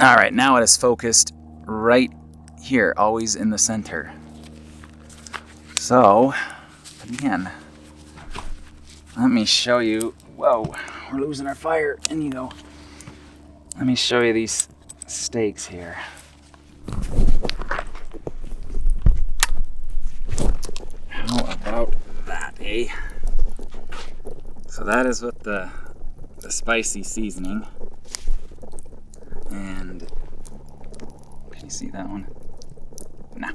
Alright, now it is focused right here, always in the center. So, again, let me show you. Whoa, we're losing our fire. In you go. Let me show you these stakes here. How about that, eh? So that is with the spicy seasoning. And can you see that one? Nah.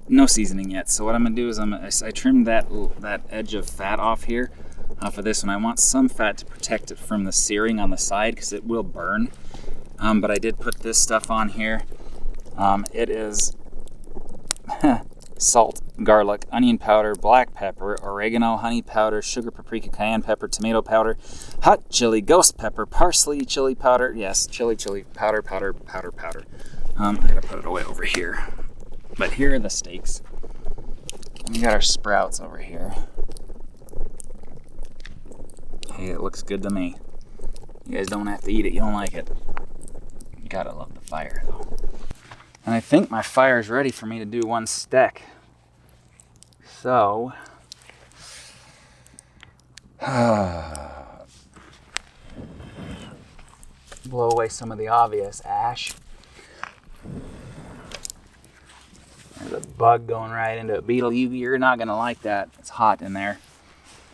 No seasoning yet. So what I'm gonna do is I trimmed that edge of fat off here. For this one, I want some fat to protect it from the searing on the side because it will burn. But I did put this stuff on here. It is salt, garlic, onion powder, black pepper, oregano, honey powder, sugar, paprika, cayenne pepper, tomato powder, hot chili, ghost pepper, parsley, chili powder. Yes, chili powder. I gotta put it away over here. But here are the steaks. We got our sprouts over here. Hey, it looks good to me. You guys don't have to eat it. You don't like it. You gotta love the fire, though. And I think my fire is ready for me to do one stack. So, blow away some of the obvious ash. There's a bug going right into a beetle. You're not gonna like that. It's hot in there.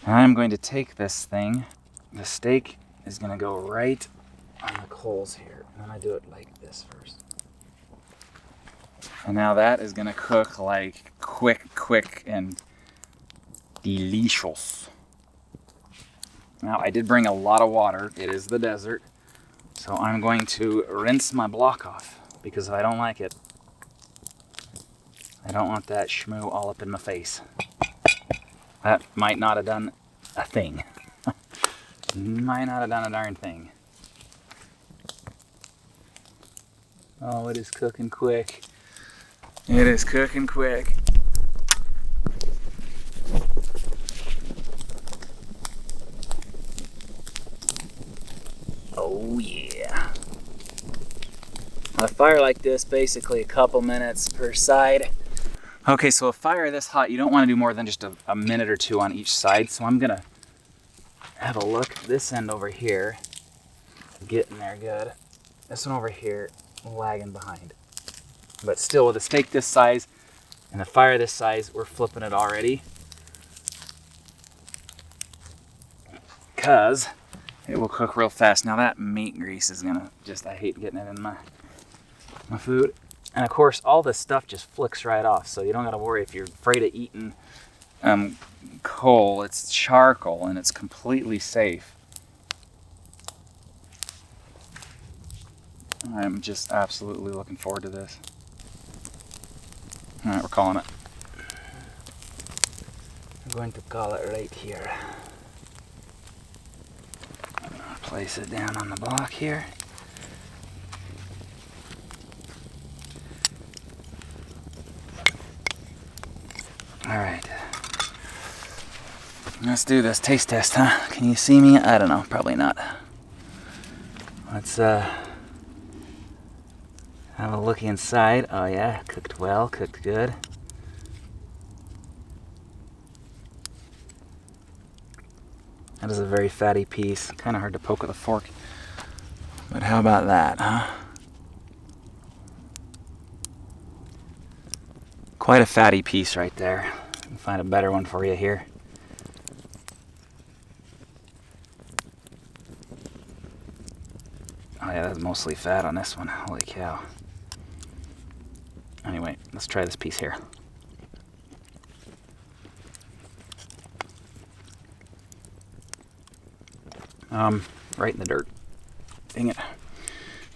And I'm going to take this thing. The steak is gonna go right on the coals here. And then I do it like this first. And now that is gonna cook like quick and delicious. Now I did bring a lot of water. It is the desert. So I'm going to rinse my block off because I don't like it. I don't want that shmoo all up in my face. That might not have done a thing. Might not have done a darn thing. Oh, it is cooking quick. It is cooking quick. Oh yeah. On a fire like this, basically a couple minutes per side. Okay, so a fire this hot, you don't want to do more than just a minute or two on each side. So I'm gonna have a look at this end over here. Getting there good. This one over here, lagging behind. But still, with a steak this size and a fire this size, we're flipping it already. Because it will cook real fast. Now that meat grease is gonna I hate getting it in my food. And of course, all this stuff just flicks right off, so you don't gotta worry if you're afraid of eating coal. It's charcoal and it's completely safe. I'm just absolutely looking forward to this. All right, we're calling it. I'm going to call it right here. Place it down on the block here. All right, let's do this taste test, huh? Can you see me? I don't know, probably not. Let's have a look inside. Oh yeah, cooked well, cooked good. That is a very fatty piece. Kind of hard to poke with a fork. But how about that, huh? Quite a fatty piece right there. I'll find a better one for you here. Oh yeah, that's mostly fat on this one. Holy cow. Anyway, let's try this piece here. Right in the dirt. Dang it.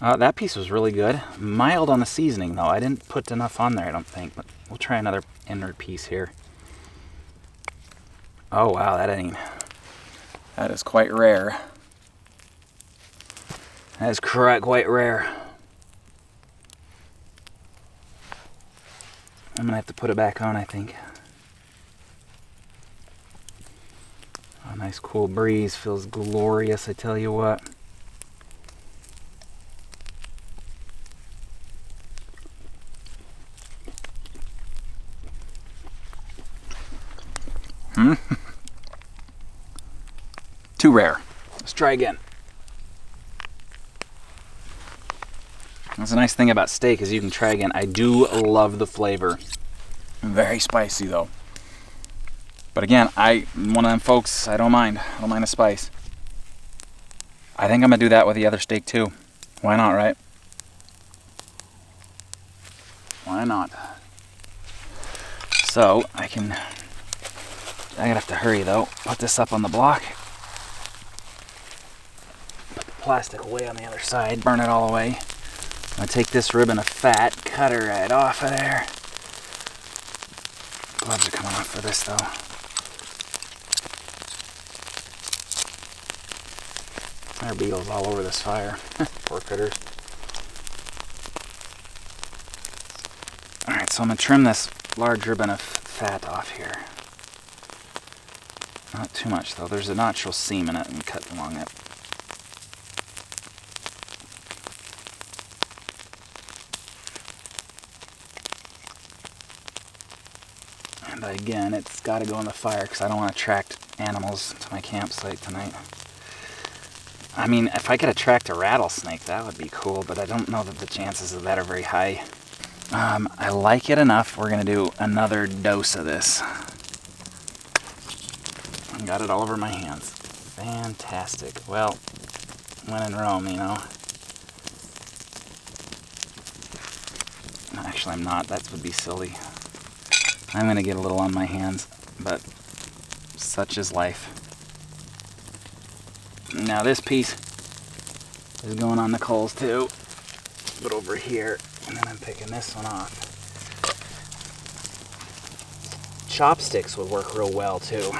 That piece was really good. Mild on the seasoning though. I didn't put enough on there, I don't think, but we'll try another inward piece here. Oh wow, that is quite rare. That is quite rare. I'm gonna have to put it back on, I think. A nice cool breeze, feels glorious, I tell you what. Too rare. Let's try again. That's a nice thing about steak is you can try again. I do love the flavor. Very spicy though. But again, one of them folks, I don't mind. I don't mind the spice. I think I'm gonna do that with the other steak too. Why not, right? Why not? So I'm gonna have to hurry though. Put this up on the block. Put the plastic away on the other side. Burn it all away. I'm gonna take this ribbon of fat, cut her right off of there. Gloves are coming off for this though. There are beetles all over this fire. Poor critters. Alright, so I'm gonna trim this large ribbon of fat off here. Not too much though, there's a natural seam in it and cut along it. And again, it's got to go in the fire because I don't want to attract animals to my campsite tonight. I mean, if I could attract a rattlesnake, that would be cool, but I don't know that the chances of that are very high. I like it enough. We're going to do another dose of this. I got it all over my hands. Fantastic. Well, when in Rome, you know. Actually, I'm not. That would be silly. I'm going to get a little on my hands, but such is life. Now this piece is going on the coals too, but over here, and then I'm picking this one off. Chopsticks would work real well too.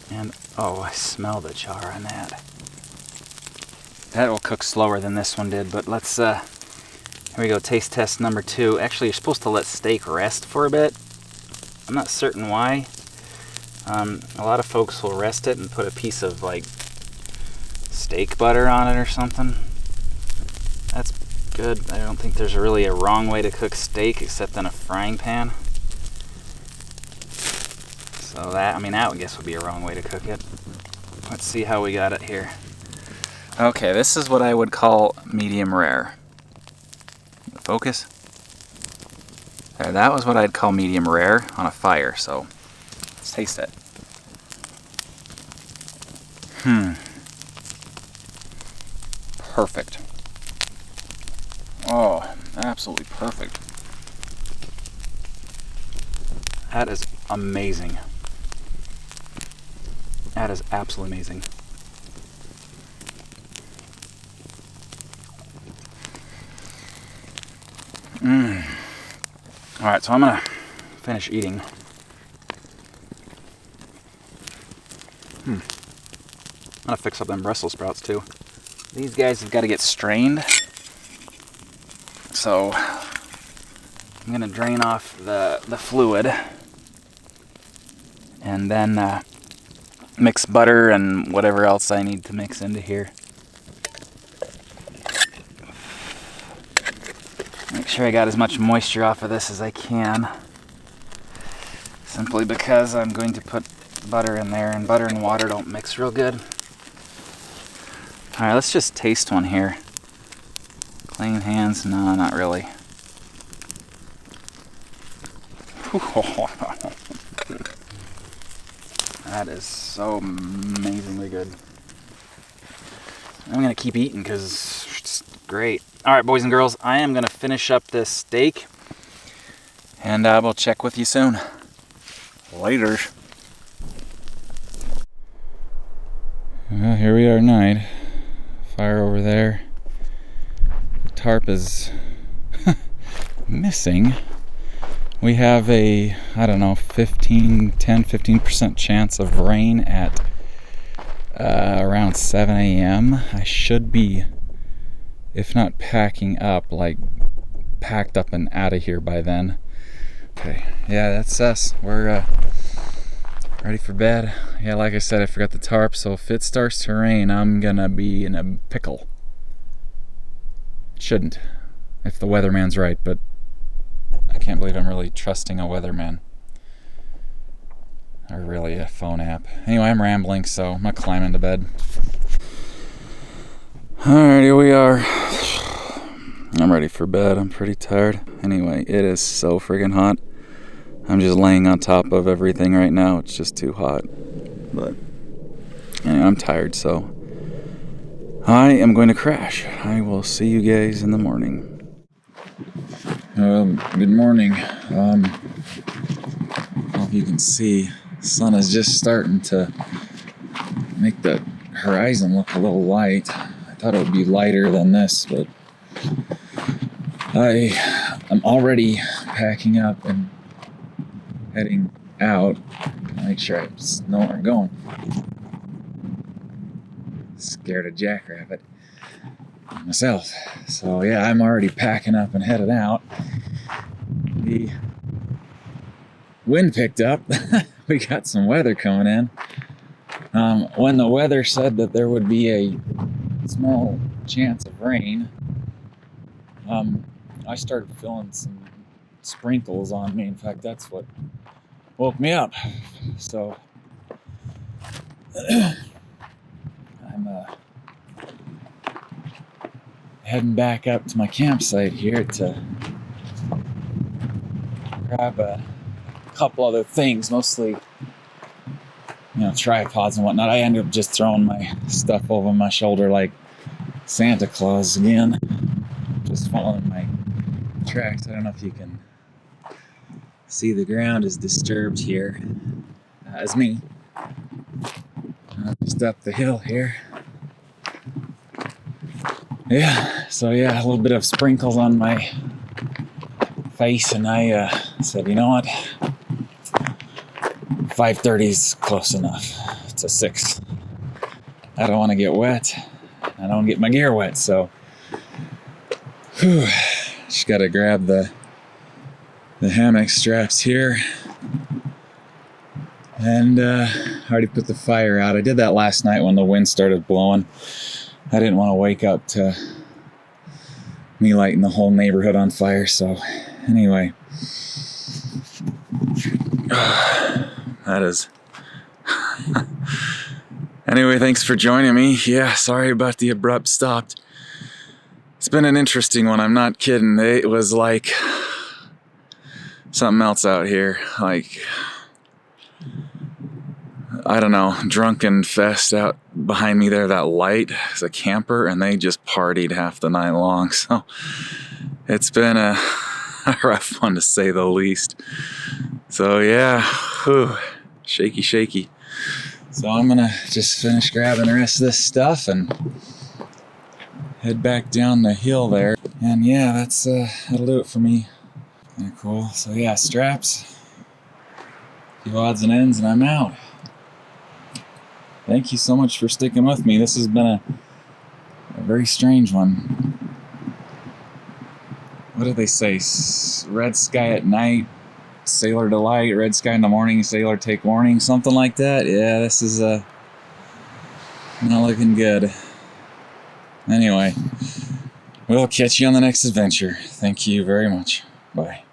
And oh, I smell the char on that. That will cook slower than this one did, but let's, here we go, taste test number 2. Actually, you're supposed to let steak rest for a bit. I'm not certain why. A lot of folks will rest it and put a piece of like steak butter on it or something. That's good. I don't think there's really a wrong way to cook steak except in a frying pan. So that, I mean, that I guess would be a wrong way to cook it. Let's see how we got it here. Okay, this is what I would call medium rare. Focus. There, that was what I'd call medium rare on a fire, so let's taste it. Perfect. Oh, absolutely perfect. That is amazing. That is absolutely amazing. Alright, so I'm gonna finish eating. I'm gonna fix up them Brussels sprouts too. These guys have got to get strained. So I'm gonna drain off the fluid and then mix butter and whatever else I need to mix into here. Make sure I got as much moisture off of this as I can. Simply because I'm going to put butter in there, and butter and water don't mix real good. Alright, let's just taste one here. Clean hands? No, not really. That is so amazingly good. I'm going to keep eating because it's great. Alright, boys and girls, I am going to finish up this steak, and we'll check with you soon. Later. Well, here we are at night. Fire over there. The tarp is missing. We have a, I don't know, 10-15% chance of rain at around 7 a.m. I should be, if not packing up, like packed up and out of here by then. Okay, yeah, that's us. We're ready for bed. Yeah, like I said, I forgot the tarp, so if it starts to rain, I'm gonna be in a pickle. Shouldn't, if the weatherman's right, but I can't believe I'm really trusting a weatherman. Or really a phone app. Anyway, I'm rambling, so I'm gonna climb into bed. Alright, here we are. I'm ready for bed. I'm pretty tired. Anyway, it is so friggin' hot. I'm just laying on top of everything right now. It's just too hot. But anyway, I'm tired, so I am going to crash. I will see you guys in the morning. Good morning. I don't know if you can see, the sun is just starting to make the horizon look a little light. I thought it would be lighter than this, but I'm already packing up and heading out. Make sure I know where I'm going. Scared of jackrabbit myself. So yeah, I'm already packing up and headed out. The wind picked up. We got some weather coming in. When the weather said that there would be a small chance of rain, I started feeling some sprinkles on me. In fact, that's what woke me up. So I'm heading back up to my campsite here to grab a couple other things, mostly, tripods and whatnot. I ended up just throwing my stuff over my shoulder like Santa Claus again. Just following my tracks. I don't know if you can see, the ground is disturbed here. As me. Just up the hill here. Yeah, so yeah, a little bit of sprinkles on my face, and I said, you know what? 5:30 is close enough. It's a 6. I don't want to get wet. I don't get my gear wet, so just gotta grab the hammock straps here. And already put the fire out. I did that last night when the wind started blowing. I didn't want to wake up to me lighting the whole neighborhood on fire, so anyway. That is... Anyway, thanks for joining me. Yeah, sorry about the abrupt stop. It's been an interesting one, I'm not kidding. It was like something else out here. Like, I don't know, drunken fest out behind me there. That light is a camper, and they just partied half the night long. So it's been a rough one, to say the least. So yeah, shaky. So I'm gonna just finish grabbing the rest of this stuff and head back down the hill there. And yeah, that'll do it for me. Kinda cool. So yeah, straps, a few odds and ends, and I'm out. Thank you so much for sticking with me. This has been a very strange one. What do they say? Red sky at night, sailor delight. Red sky in the morning, sailor take warning. Something like that. Yeah, this is not looking good. Anyway, we'll catch you on the next adventure. Thank you very much. Bye.